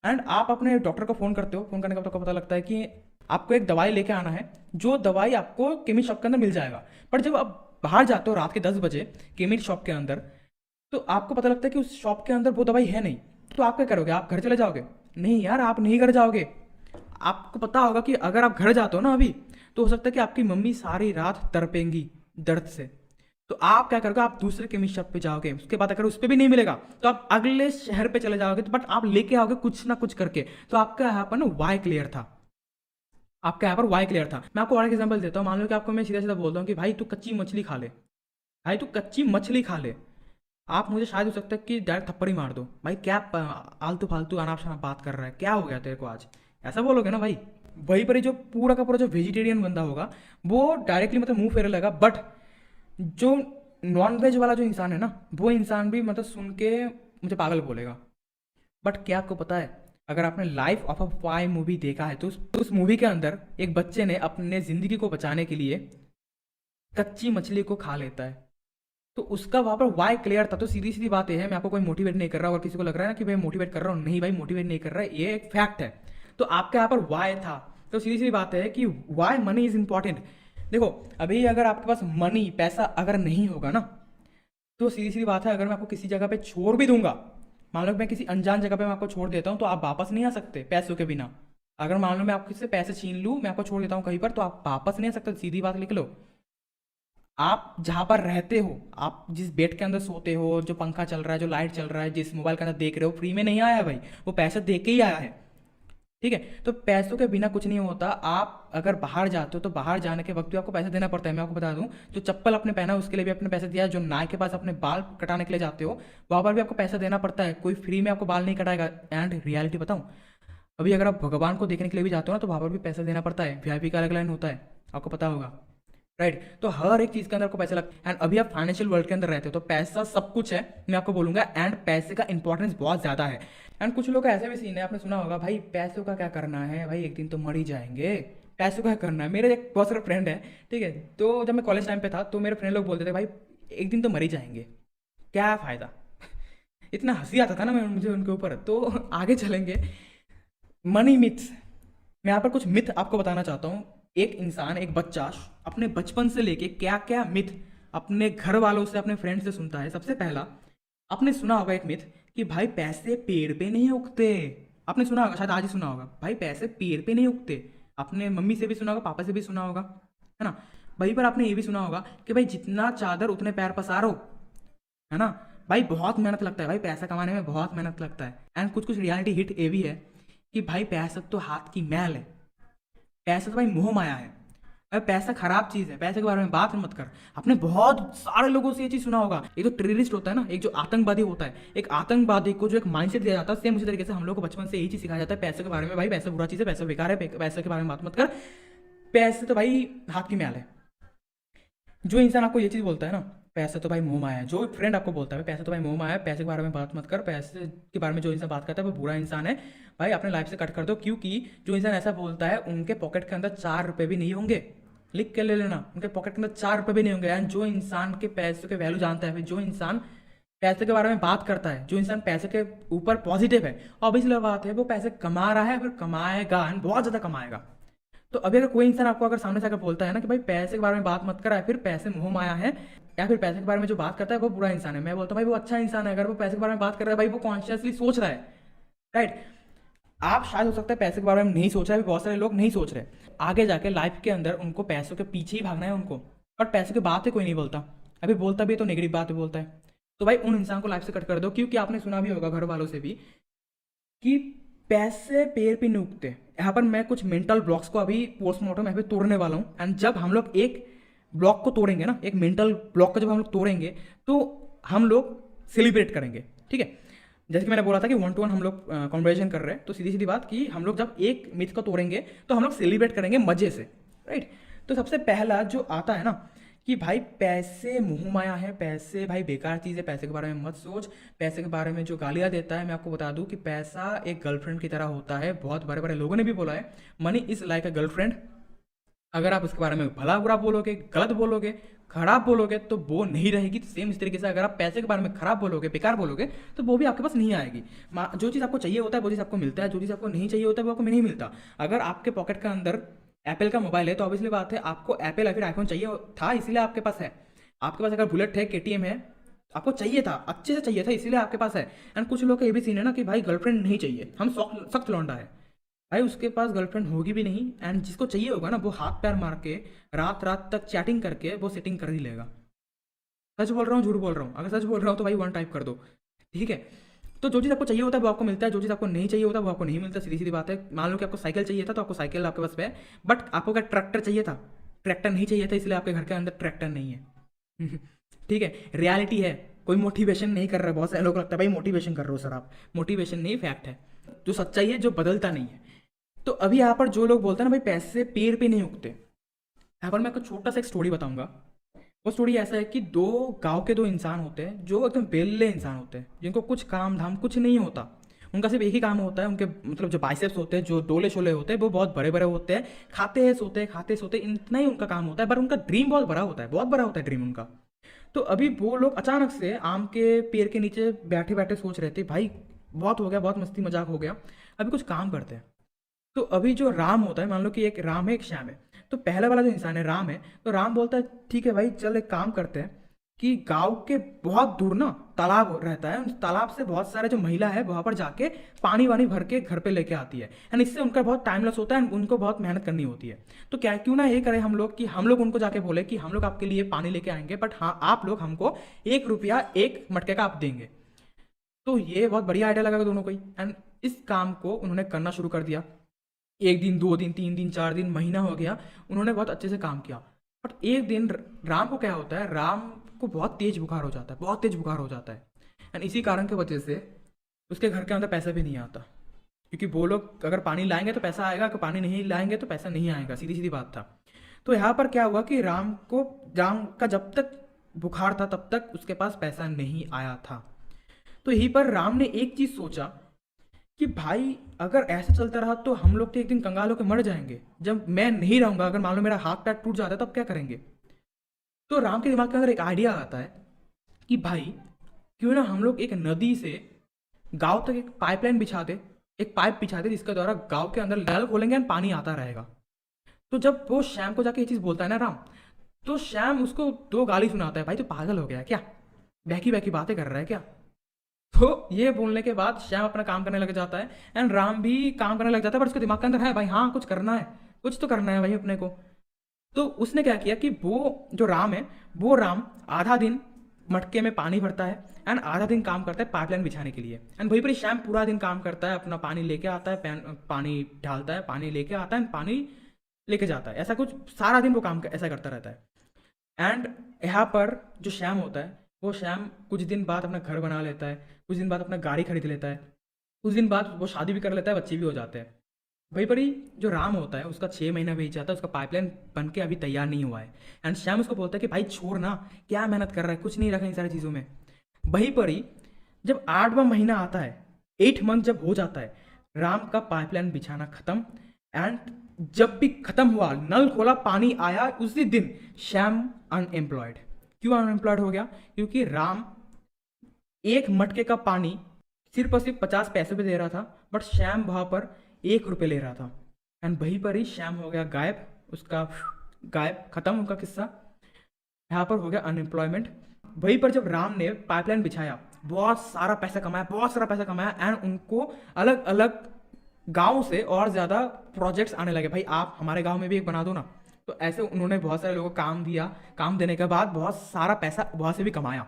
एंड आप अपने डॉक्टर को फ़ोन करते हो, फ़ोन करने के बाद आपको पता लगता है कि आपको एक दवाई लेके आना है, जो दवाई आपको केमिस्ट शॉप के अंदर मिल जाएगा। पर जब आप बाहर जाते हो रात के 10 बजे केमिस्ट शॉप के अंदर, तो आपको पता लगता है कि उस शॉप के अंदर वो दवाई है नहीं, तो आप क्या करोगे, आप घर चले जाओगे। नहीं यार, आप नहीं घर जाओगे। आपको पता होगा कि अगर आप घर जाते हो ना अभी, तो हो सकता है कि आपकी मम्मी सारी रात तड़पेंगी दर्द से, तो आप क्या करोगे, आप दूसरे केमिस्ट शॉप पे जाओगे, उसके बाद अगर उस पर भी नहीं मिलेगा तो आप अगले शहर पे चले जाओगे, तो बट आप लेके आओगे कुछ ना कुछ करके। तो आपका यहाँ पर ना वाई क्लियर था, आपका यहाँ पर वाई क्लियर था। मैं आपको और एक एग्जांपल देता हूँ। मान लो कि आपको मैं सीधा सीधा बोलता हूँ कि भाई तू कच्ची मछली खा ले, भाई तू कच्ची मछली खा ले, आप मुझे शायद हो सकता है कि डायरेक्ट थप्पड़ ही मार दो, भाई क्या आलतू फालतू अनाप शनाप बात कर रहा है, क्या हो गया तेरे को आज, ऐसा बोलोगे ना भाई। वहीं पर ही जो पूरा का पूरा जो वेजिटेरियन बंदा होगा वो डायरेक्टली मतलब मुंह फेरे लगा, बट जो नॉन वेज वाला जो इंसान है ना, वो इंसान भी मतलब सुन के मुझे पागल बोलेगा। बट क्या आपको पता है, अगर आपने life of a pi movie देखा है तो उस मूवी के अंदर एक बच्चे ने अपने जिंदगी को बचाने के लिए कच्ची मछली को खा लेता है, तो उसका वहां पर वाई क्लियर था। तो सीधी सीधी बात यह है, मैं आपको कोई मोटिवेट नहीं कर रहा, और किसी को लग रहा है ना कि भाई मोटिवेट कर रहा हूँ, नहीं भाई मोटिवेट नहीं कर रहा है, ये एक फैक्ट है। तो आपके यहाँ पर वाई था, तो सीधी सीधी बात है कि वाई मनी इज इंपॉर्टेंट। देखो अभी अगर आपके पास मनी पैसा अगर नहीं होगा ना, तो सीधी सीधी बात है, अगर मैं आपको किसी जगह पे छोड़ भी दूंगा, मान लो मैं किसी अनजान जगह पे मैं आपको छोड़ देता हूँ, तो आप वापस नहीं आ सकते पैसों के बिना। अगर मान लो मैं आपसे पैसे छीन लूँ, मैं आपको छोड़ देता हूँ कहीं पर, तो आप वापस नहीं आ सकते, सीधी बात लिख लो। आप जहाँ पर रहते हो, आप जिस बेड के अंदर सोते हो, जो पंखा चल रहा है, जो लाइट चल रहा है, जिस मोबाइल के अंदर देख रहे हो, फ्री में नहीं आया है भाई, वो पैसा दे के ही आया है, ठीक है। तो पैसों के बिना कुछ नहीं होता। आप अगर बाहर जाते हो तो बाहर जाने के वक्त भी आपको पैसा देना पड़ता है। मैं आपको बता दूं, जो चप्पल आपने पहना उसके लिए भी आपने पैसा दिया है, जो नाई के पास अपने बाल कटाने के लिए जाते हो वहाँ पर भी आपको पैसा देना पड़ता है, कोई फ्री में आपको बाल नहीं कटाएगा। एंड रियलिटी बताऊं, अभी अगर आप भगवान को देखने के लिए भी जाते हो ना, तो वहाँ पर भी पैसा देना पड़ता है, वीआईपी का अलग लाइन होता है, आपको पता होगा, राइट। तो हर एक चीज के अंदर आपको पैसा लगता है। एंड अभी आप फाइनेंशियल वर्ल्ड के अंदर रहते हो तो पैसा सब कुछ है, मैं आपको बोलूंगा, एंड पैसे का इंपॉर्टेंस बहुत ज्यादा है। एंड कुछ लोग का ऐसे भी सीन है, आपने सुना होगा भाई पैसों का क्या करना है, भाई एक दिन तो मर ही जाएंगे, पैसों का क्या करना है। मेरे एक बहुत सारे फ्रेंड है, ठीक है, तो जब मैं कॉलेज टाइम पे था तो मेरे फ्रेंड लोग बोलते थे भाई एक दिन तो मर ही जाएंगे, क्या फायदा। इतना हंसी आता था ना मैं मुझे उनके ऊपर। तो आगे चलेंगे, मनी मिथ्स। मैं यहाँ पर कुछ मिथ आपको बताना चाहता हूँ। एक इंसान, एक बच्चा अपने बचपन से लेके क्या क्या मिथ अपने घर वालों से, अपने फ्रेंड से सुनता है। सबसे पहला आपने सुना होगा एक मिथ कि भाई पैसे पेड़ पे नहीं उगते। आपने सुना होगा, शायद आज ही सुना होगा, भाई पैसे पेड़ पे नहीं उगते। अपने मम्मी से भी सुना होगा, पापा से भी सुना होगा, है ना। वहीं पर आपने ये भी सुना होगा कि भाई जितना चादर उतने पैर पसारो, है ना। भाई बहुत मेहनत लगता है, भाई पैसा कमाने में बहुत मेहनत लगता है। एंड कुछ कुछ रियलिटी हिट ये भी है कि भाई पैसा तो हाथ की मैल है, पैसा तो भाई मोह माया है। अरे पैसा खराब चीज है, पैसे के बारे में बात मत कर। आपने बहुत सारे लोगों से ये चीज सुना होगा। एक जो टेररिस्ट होता है ना, एक जो आतंकवादी होता है, एक आतंकवादी को जो एक माइंडसेट दिया जाता है, सेम उसी तरीके से हम लोग को बचपन से यही चीज सिखाया जाता है पैसे के बारे में। भाई पैसा बुरा चीज है, पैसा बेकार है, पैसे के बारे में बात मत कर, पैसे तो भाई हाथ की मैल है। जो इंसान आपको ये चीज बोलता है ना, पैसा तो भाई मोह माया है, जो फ्रेंड आपको बोलता है पैसा तो भाई मोह माया है, पैसे के बारे में बात मत कर, पैसे के बारे में जो इंसान बात करता है वो बुरा इंसान है, भाई अपने लाइफ से कट कर दो। क्योंकि जो इंसान ऐसा बोलता है उनके पॉकेट के अंदर 4 रुपए भी नहीं होंगे, लिख के ले लेना, उनके पॉकेट के अंदर 4 रुपए भी नहीं होंगे। एंड जो इंसान के पैसे के वैल्यू जानता है, जो इंसान पैसे के बारे में बात करता है, जो इंसान पैसे के ऊपर पॉजिटिव है, ऑब्वियसली बात है वो पैसे कमा रहा है, फिर कमाएगा एंड बहुत ज्यादा कमाएगा। तो अभी अगर कोई इंसान आपको अगर सामने से अगर बोलता है ना कि भाई पैसे के बारे में बात मत कर, या फिर पैसे मोह माया है, या फिर पैसे के बारे में जो बात करता है वो बुरा इंसान है, मैं बोलता हूँ भाई वो अच्छा इंसान है। अगर वो पैसे के बारे में बात कर रहा है, भाई वो कॉन्शियसली सोच रहा है, राइट। आप शायद हो सकता है पैसे के बारे में नहीं सोच रहे, बहुत सारे लोग नहीं सोच रहे, आगे जाके लाइफ के अंदर उनको पैसों के पीछे ही भागना है उनको, बट पैसों की बात ही कोई नहीं बोलता। अभी बोलता भी है तो नेगेटिव बात बोलता है। तो भाई उन इंसान को लाइफ से कट कर दो। क्योंकि आपने सुना भी होगा घर वालों से भी कि पैसे पेड़ पे नहीं उगते। यहाँ पर मैं कुछ मेंटल ब्लॉक्स को अभी पोस्टमार्टम यहाँ पे तोड़ने वाला हूँ। एंड जब हम लोग एक ब्लॉक को तोड़ेंगे ना, एक मेंटल ब्लॉक को जब हम लोग तोड़ेंगे तो हम लोग सेलिब्रेट करेंगे, ठीक है। जैसे कि मैंने बोला था कि 1 to 1 हम लोग कॉन्वर्सेशन कर रहे हैं, तो सीधी सीधी बात कि हम लोग जब एक मिथ को तोड़ेंगे तो हम लोग सेलिब्रेट करेंगे मजे से, राइट। तो सबसे पहला जो आता है ना कि भाई पैसे मोह माया है, पैसे भाई बेकार चीज़ है, पैसे के बारे में मत सोच। पैसे के बारे में जो गालियाँ देता है, मैं आपको बता दूं कि पैसा एक गर्लफ्रेंड की तरह होता है। बहुत बड़े बड़े लोगों ने भी बोला है, money is like a girlfriend. अगर आप उसके बारे में भला बुरा बोलोगे, गलत बोलोगे, खराब बोलोगे तो वो नहीं रहेगी। सेम इस तरीके से अगर आप पैसे के बारे में खराब बोलोगे, बेकार बोलोगे, तो वो भी आपके पास नहीं आएगी। जो चीज़ आपको चाहिए होता है वो चीज़ आपको मिलता है, जो चीज़ आपको नहीं चाहिए होता है वो आपको नहीं मिलता। अगर आपके पॉकेट के अंदर एप्पल का मोबाइल है तो ऑब्वियसली बात है आपको एप्पल या फिर आईफोन चाहिए था, इसीलिए आपके पास है। आपके पास अगर बुलेट है, केटीएम है, आपको चाहिए था, अच्छे से चाहिए था, इसीलिए आपके पास है। एंड कुछ लोग का ये भी सीन है ना कि भाई गर्लफ्रेंड नहीं चाहिए, हम सख्त लौंडा है, भाई उसके पास गर्लफ्रेंड होगी भी नहीं। एंड जिसको चाहिए होगा ना वो हाथ पैर मार के रात रात तक चैटिंग करके वो सेटिंग कर ही लेगा। सच बोल रहा हूँ झूठ बोल रहा हूँ? अगर सच बोल रहा हूँ तो भाई 1 टाइप कर दो, ठीक है। तो जो चीज़ आपको चाहिए होता है वो आपको मिलता है, जो चीज़ आपको नहीं चाहिए होता वो आपको नहीं मिलता। सीधी सीधी बात है। मान लो कि आपको साइकिल चाहिए था तो आपको साइकिल आपके पास है, बट आपको क्या ट्रैक्टर चाहिए था? ट्रैक्टर नहीं चाहिए था, इसलिए आपके घर के अंदर ट्रैक्टर नहीं है। ठीक है, रियलिटी है, कोई मोटिवेशन नहीं कर रहा है। बहुत सारे लोग लगता है भाई मोटिवेशन कर रहे हो सर आप, मोटिवेशन नहीं, फैक्ट है, जो सच्चाई है, जो बदलता नहीं है। तो अभी यहाँ पर जो लोग बोलते हैं ना भाई पैसे पेड़ पे नहीं उगते, यहाँ पर मैं आपको छोटा सा एक स्टोरी बताऊंगा। वो स्टोरी ऐसा है कि गांव के 2 इंसान होते हैं जो एकदम बेल्ले इंसान होते हैं, जिनको कुछ काम धाम कुछ नहीं होता। उनका सिर्फ एक ही काम होता है, उनके मतलब जो बाइसेप्स होते हैं, जो डोले शोले होते हैं वो बहुत बड़े बड़े होते हैं, खाते हैं सोते हैं, खाते सोते, इतना ही उनका काम होता है। पर उनका ड्रीम बहुत बड़ा होता है, बहुत बड़ा होता है ड्रीम उनका। तो अभी वो लोग अचानक से आम के पेड़ के नीचे बैठे बैठे सोच रहे थे भाई बहुत हो गया, बहुत मस्ती मजाक हो गया, अभी कुछ काम करते हैं। तो अभी जो राम होता है, मान लो कि एक राम है एक श्याम है, तो पहला वाला जो इंसान है राम है, तो राम बोलता है ठीक है भाई चल एक काम करते हैं कि गांव के बहुत दूर ना तालाब रहता है, उस तालाब से बहुत सारे जो महिला है वहां पर जाके पानी वानी भर के घर पे लेके आती है। एंड इससे उनका बहुत टाइम लॉस होता है, उनको बहुत मेहनत करनी होती है। तो क्या क्यों ना ये करें हम लोग कि हम लोग उनको जाके बोले कि हम लोग आपके लिए पानी लेके आएंगे, बट हाँ आप लोग हमको 1 रुपया 1 मटके का आप देंगे। तो ये बहुत बढ़िया आइडिया लगा दोनों को ही। एंड इस काम को उन्होंने करना शुरू कर दिया। 1 दिन 2 दिन 3 दिन 4 दिन महीना हो गया, उन्होंने बहुत अच्छे से काम किया। बट एक दिन राम को क्या होता है, राम को बहुत तेज बुखार हो जाता है, बहुत तेज बुखार हो जाता है। एंड इसी कारण की वजह से उसके घर के अंदर पैसा भी नहीं आता, क्योंकि वो लोग अगर पानी लाएंगे तो पैसा आएगा, अगर पानी नहीं लाएंगे तो पैसा नहीं आएगा, सीधी सीधी बात था। तो यहाँ पर क्या हुआ कि राम का जब तक बुखार था तब तक उसके पास पैसा नहीं आया था। तो यहीं पर राम ने एक चीज सोचा कि भाई अगर ऐसा चलता रहा तो हम लोग तो एक दिन कंगाल होकर मर जाएंगे। जब मैं नहीं रहूंगा, अगर मान लो मेरा हाथ पैर टूट जाता है तब क्या करेंगे? तो राम के दिमाग के अंदर एक आइडिया आता है कि भाई क्यों ना हम लोग एक नदी से गांव तक एक पाइपलाइन बिछा दे, एक पाइप बिछा दे जिसके द्वारा गांव के अंदर नल खोलेंगे और पानी आता रहेगा। तो जब वो श्याम को जाके ये चीज बोलता है ना राम, तो श्याम उसको 2 गाली सुनाता है, भाई तो पागल हो गया क्या, बहकी बहकी बातें कर रहा है क्या। तो ये बोलने के बाद श्याम अपना काम करने लग जाता है एंड राम भी काम करने लग जाता है। पर उसके दिमाग के अंदर है भाई हाँ कुछ करना है, कुछ तो करना है भाई अपने को। तो उसने क्या किया कि वो जो राम है, वो राम आधा दिन मटके में पानी भरता है एंड आधा दिन काम करता है पाइपलाइन बिछाने के लिए। एंड वहीं पर श्याम पूरा दिन काम करता है, अपना पानी लेके आता है, पानी डालता है, पानी लेके आता है, पानी लेके जाता है, ऐसा कुछ सारा दिन वो काम ऐसा करता रहता है। एंड यहाँ पर जो श्याम होता है, वो श्याम कुछ दिन बाद अपना घर बना लेता है, कुछ दिन बाद अपना गाड़ी खरीद लेता है, कुछ दिन बाद वो शादी भी कर लेता है, बच्चे भी हो जाते हैं। वहीं पर ही जो राम होता है उसका 6 महीना बीत जाता है, उसका पाइपलाइन बन के अभी तैयार नहीं हुआ है। एंड श्याम उसको बोलता है कि भाई छोड़ ना, क्या मेहनत कर रहा है, कुछ नहीं रखा इन सारी चीज़ों में। वहीं पर ही जब 8वां महीना आता है, 8 मंथ जब हो जाता है, राम का पाइपलाइन बिछाना खत्म। एंड जब भी खत्म हुआ, नल खोला, पानी आया, उसी दिन श्याम अनएम्प्लॉयड। क्यों अनएम्प्लॉयड हो गया? क्योंकि राम एक मटके का पानी सिर्फ और सिर्फ 50 पैसे पे दे रहा था, बट श्याम वहां पर 1 रुपये ले रहा था। एंड वहीं पर ही श्याम हो गया गायब, उसका गायब, खत्म उनका किस्सा। यहाँ पर हो गया अनएम्प्लॉयमेंट। वहीं पर जब राम ने पाइपलाइन बिछाया, बहुत सारा पैसा कमाया, बहुत सारा पैसा कमाया, एंड उनको अलग अलग गांव से और ज़्यादा प्रोजेक्ट्स आने लगे, भाई आप हमारे गांव में भी एक बना दो ना। तो ऐसे उन्होंने बहुत सारे लोगों को काम दिया, काम देने के बाद बहुत सारा पैसा वहाँ से भी कमाया।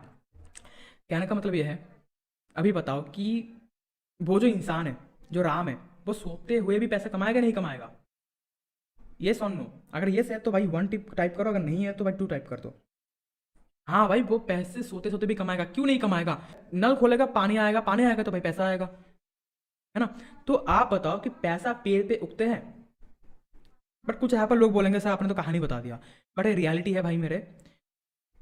कहने का मतलब यह है, अभी बताओ कि वो जो इंसान है, जो राम है, वो सोते हुए भी पैसा कमाएगा नहीं कमाएगा? ये सुन लो, अगर ये है तो भाई 1 टिप टाइप करो, अगर नहीं है तो भाई 2 टाइप कर दो। हाँ भाई, वो पैसे सोते सोते भी कमाएगा, क्यों नहीं कमाएगा? नल खोलेगा, पानी आएगा, पानी आएगा तो भाई पैसा आएगा, है ना। तो आप बताओ कि पैसा पेड़ पे उगते हैं? बट कुछ यहाँ पर लोग बोलेंगे सर आपने तो कहानी बता दिया, बट ये रियलिटी है भाई मेरे।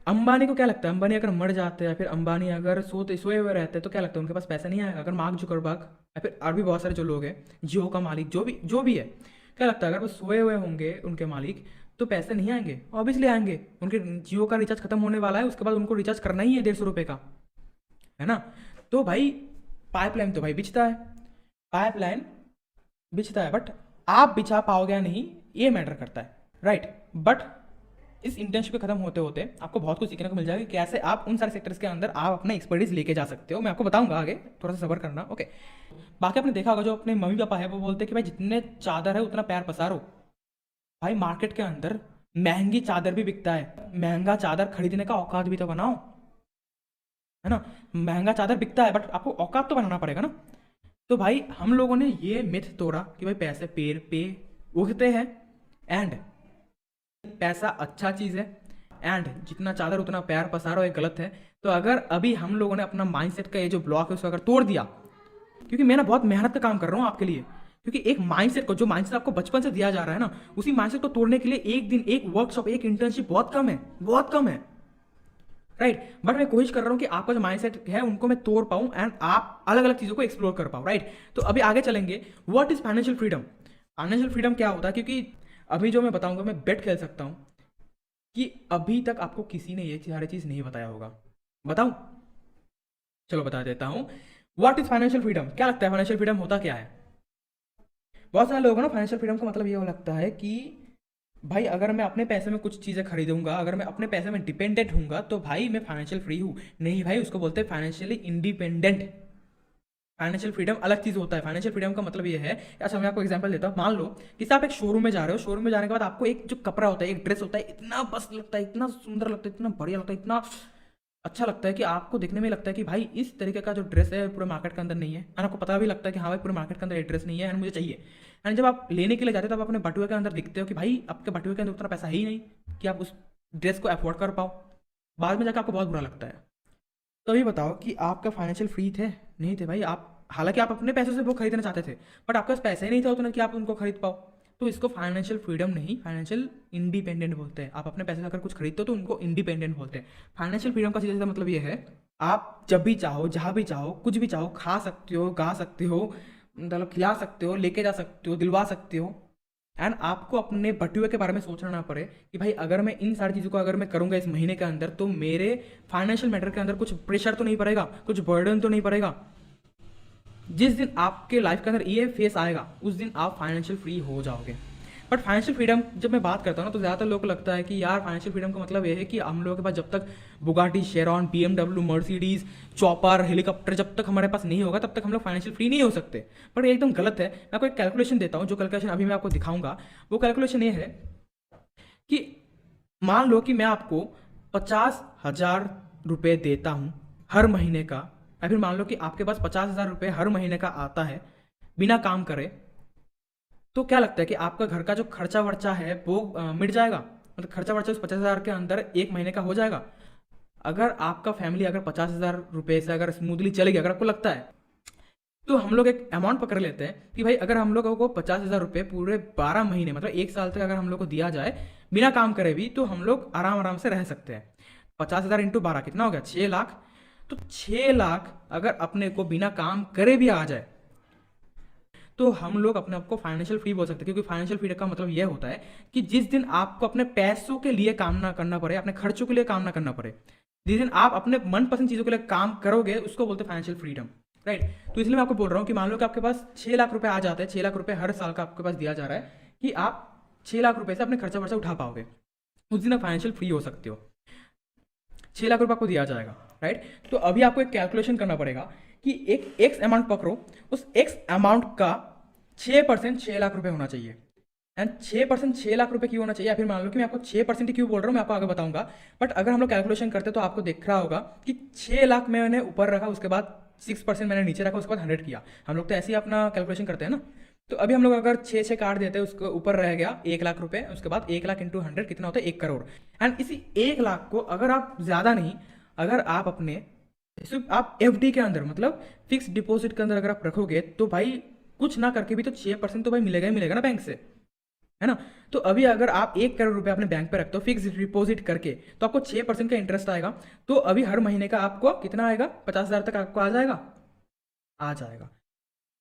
अंबानी को क्या लगता है, अंबानी अगर मर जाते हैं, फिर अंबानी अगर सोए हुए रहते हैं तो क्या लगता है उनके पास पैसा नहीं आएगा? अगर मार्क जुकरबर्ग या फिर और भी बहुत सारे जो लोग हैं, जियो का मालिक, जो भी है, क्या लगता है अगर वो सोए हुए होंगे उनके मालिक तो पैसे नहीं आएंगे? ऑब्वियसली आएंगे। उनके जियो का रिचार्ज खत्म होने वाला है, उसके बाद उनको रिचार्ज करना ही है 150 रुपये का, है ना। तो भाई पाइपलाइन तो भाई बिछता है, पाइपलाइन बिछता है, बट आप बिछा पाओगे या नहीं ये मैटर करता है, राइट। बट इस इंटर्नशिप के खत्म होते होते आपको बहुत कुछ सीखने को मिल जाएगा कि कैसे आप उन सारे सेक्टर्स के अंदर आप अपना एक्सपर्टीज लेके जा सकते हो। मैं आपको बताऊंगा आगे, थोड़ा सा सब्र करना, ओके। बाकी आपने देखा होगा जो अपने मम्मी पापा है वो बोलते हैं कि भाई जितने चादर है उतना पैर पसारो। भाई मार्केट के अंदर महंगी चादर भी बिकता है, महंगा चादर खरीदने का औकात भी तो बनाओ, है ना। महंगा चादर बिकता है बट आपको औकात तो बनाना पड़ेगा ना। तो भाई हम लोगों ने ये मिथ तोड़ा कि भाई पैसे पेड़ पे उगते हैं, एंड पैसा अच्छा चीज़ है, एंड जितना चादर उतना पैर पसारो, ये गलत है। तो अगर अभी हम लोगों ने अपना माइंडसेट का ये जो ब्लॉक है उसको अगर तोड़ दिया, क्योंकि मैं ना बहुत मेहनत का काम कर रहा हूँ आपके लिए, क्योंकि एक माइंडसेट को, जो माइंडसेट आपको बचपन से दिया जा रहा है ना, उसी माइंडसेट को तोड़ने के लिए एक दिन, एक वर्कशॉप, एक इंटर्नशिप बहुत कम है, बहुत कम है, राइट। बट मैं कोशिश कर रहा हूँ कि आपका जो माइंडसेट है उनको मैं तोड़ पाऊँ एंड आप अलग अलग चीज़ों को एक्सप्लोर कर पाऊँ, राइट। तो अभी आगे चलेंगे, what is financial freedom. Financial freedom क्या होता है, क्योंकि अभी जो मैं बताऊंगा मैं बेट खेल सकता हूँ कि अभी तक आपको किसी ने ये सारी चीज़ नहीं बताया होगा। बताऊं? चलो बता देता हूं। व्हाट इज फाइनेंशियल फ्रीडम, क्या लगता है फाइनेंशियल फ्रीडम होता क्या है? बहुत सारे लोगों को ना फाइनेंशियल फ्रीडम का मतलब ये लगता है कि भाई अगर मैं अपने पैसे में कुछ चीज़ें खरीदूंगा, अगर मैं अपने पैसे में डिपेंडेंट हूंगा तो भाई मैं फाइनेंशियल फ्री हूँ। नहीं भाई, उसको बोलते हैं फाइनेंशियली इंडिपेंडेंट। फाइनेंशियल फ्रीडम अलग चीज़ होता है। फाइनेंशियल फ्रीडम का मतलब ये है, अच्छा मैं आपको एग्जांपल देता हूँ। मान लो कि आप एक शोरूम में जा रहे हो, शोरूम में जाने के बाद आपको एक जो कपड़ा होता है, एक ड्रेस होता है, इतना बस लगता है, इतना सुंदर लगता है, इतना बढ़िया लगता है, इतना अच्छा लगता है कि आपको देखने में लगता है कि भाई इस तरीके का जो ड्रेस है पूरे मार्केट के अंदर नहीं है, एंड आपको पता भी लगता है कि हाँ भाई पूरे मार्केट के अंदर ये ड्रेस नहीं है एंड मुझे चाहिए। एंड जब आप लेने के लिए जाते हो तब आप अपने बटुए के अंदर दिखते हो कि भाई आपके बटुए के अंदर उतना पैसा ही नहीं कि आप उस ड्रेस को अफोर्ड कर पाओ। बाद में जाकर आपको बहुत बुरा लगता है। तो ये बताओ कि आपका फाइनेंशियल फ्री थे? नहीं थे भाई। आप हालांकि आप अपने पैसों से वो खरीदना चाहते थे, बट आपके पास पैसे ही नहीं था उतना कि आप उनको खरीद पाओ। तो इसको फाइनेंशियल फ्रीडम नहीं, फाइनेंशियल इंडिपेंडेंट बोलते हैं। आप अपने पैसे से अगर कुछ खरीदते हो तो उनको इंडिपेंडेंट बोलते हैं। फाइनेंशियल फ्रीडम का सीधा सीधा मतलब ये है, आप जब भी चाहो, जहाँ भी चाहो, कुछ भी चाहो, खा सकते हो, गा सकते हो, मतलब खिला सकते हो, लेके जा सकते हो, दिलवा सकते हो, एंड आपको अपने बटुए के बारे में सोचना ना पड़े कि भाई अगर मैं इन सारी चीज़ों को अगर मैं करूँगा इस महीने के अंदर तो मेरे फाइनेंशियल मैटर के अंदर कुछ प्रेशर तो नहीं पड़ेगा, कुछ बर्डन तो नहीं पड़ेगा। जिस दिन आपके लाइफ के अंदर ये फेस आएगा उस दिन आप फाइनेंशियल फ्री हो जाओगे। बट फाइनेंशियल फ्रीडम जब मैं बात करता हूँ ना तो ज़्यादातर लोगों को लगता है कि यार फाइनेंशियल फ्रीडम का मतलब ये है कि हम लोगों के पास जब तक Bugatti, Chiron, BMW, Mercedes, chopper, helicopter जब तक हमारे पास नहीं होगा तब तक हम लोग फाइनेंशियल फ्री नहीं हो सकते। बट ये एकदम गलत है। मैं आपको एक कैलकुलेशन देता हूँ, जो कैलकुलेशन अभी मैं आपको दिखाऊंगा। वो कैलकुलेशन ये है कि मान लो कि मैं आपको 50,000 रुपये देता हूँ हर महीने का, या फिर मान लो कि आपके पास 50,000 रुपये हर महीने का आता है बिना काम करे, तो क्या लगता है कि आपका घर का जो खर्चा वर्चा है वो मिट जाएगा, मतलब खर्चा वर्चा उस 50,000 के अंदर एक महीने का हो जाएगा? अगर आपका फैमिली अगर 50,000 रुपये से अगर स्मूथली चलेगी, अगर आपको लगता है, तो हम लोग एक अमाउंट पकड़ लेते हैं कि भाई अगर हम लोगों को 50,000 रुपये पूरे 12 महीने मतलब एक साल तक अगर हम लोग को दिया जाए बिना काम करे भी, तो हम लोग आराम आराम से रह सकते हैं। 50,000 इंटू 12 कितना हो गया? 6 लाख। तो 6 लाख अगर अपने को बिना काम करे भी आ जाए तो हम लोग अपने आप को फाइनेंशियल फ्री बोल सकते हैं, क्योंकि फाइनेंशियल फ्री का मतलब यह होता है कि जिस दिन आपको अपने पैसों के लिए काम ना करना पड़े, अपने खर्चों के लिए काम ना करना पड़े, जिस दिन आप अपने मनपसंद चीज़ों के लिए काम करोगे, उसको बोलते हैं फाइनेंशियल फ्रीडम, राइट। तो इसलिए मैं आपको बोल रहा हूँ कि मान लो कि आपके पास 6 लाख रुपए आ जाते हैं, 6 लाख रुपए हर साल का आपके पास दिया जा रहा है कि आप 6 लाख रुपए से अपने खर्चा वर्चा उठा पाओगे, उस दिन आप फाइनेंशियल फ्री हो सकते हो। 6 लाख रुपए आपको दिया जाएगा, राइट। तो अभी आपको एक कैलकुलेशन करना पड़ेगा कि एक एक्स अमाउंट पकड़ो, उस एक्स अमाउंट का 6% 6 लाख रुपए होना चाहिए। एंड 6% 6 लाख रुपए क्यों होना चाहिए, या फिर मान लो कि मैं आपको 6% क्यों बोल रहा हूँ, मैं आपको आगे बताऊंगा। बट अगर हम लोग कैलकुलेशन करते तो आपको दिख रहा होगा कि 6 लाख मैंने ऊपर रखा, उसके बाद 6% मैंने नीचे रखा, उसके बाद 100 किया। हम लोग तो ऐसे ही अपना कैलकुलेशन करते हैं ना। तो अभी हम लोग अगर 6 काट देते हैं, उसके ऊपर रह गया 1 लाख रुपए, उसके बाद 1 लाख इंटू 100 कितना होता है? 1 करोड़। एंड इसी 1 लाख को अगर आप ज़्यादा नहीं, अगर आप अपने सिर्फ आप एफडी के अंदर मतलब फिक्स डिपॉजिट के अंदर अगर आप रखोगे, तो भाई कुछ ना करके भी तो 6% तो भाई मिलेगा ही मिलेगा ना बैंक से, है ना। तो अभी अगर आप 1 करोड़ रुपए अपने बैंक पे रखते हो फिक्स डिपॉजिट करके, तो आपको 6% का इंटरेस्ट आएगा। तो अभी हर महीने का आपको कितना आएगा? 50,000 तक आपको आ जाएगा, आ जाएगा।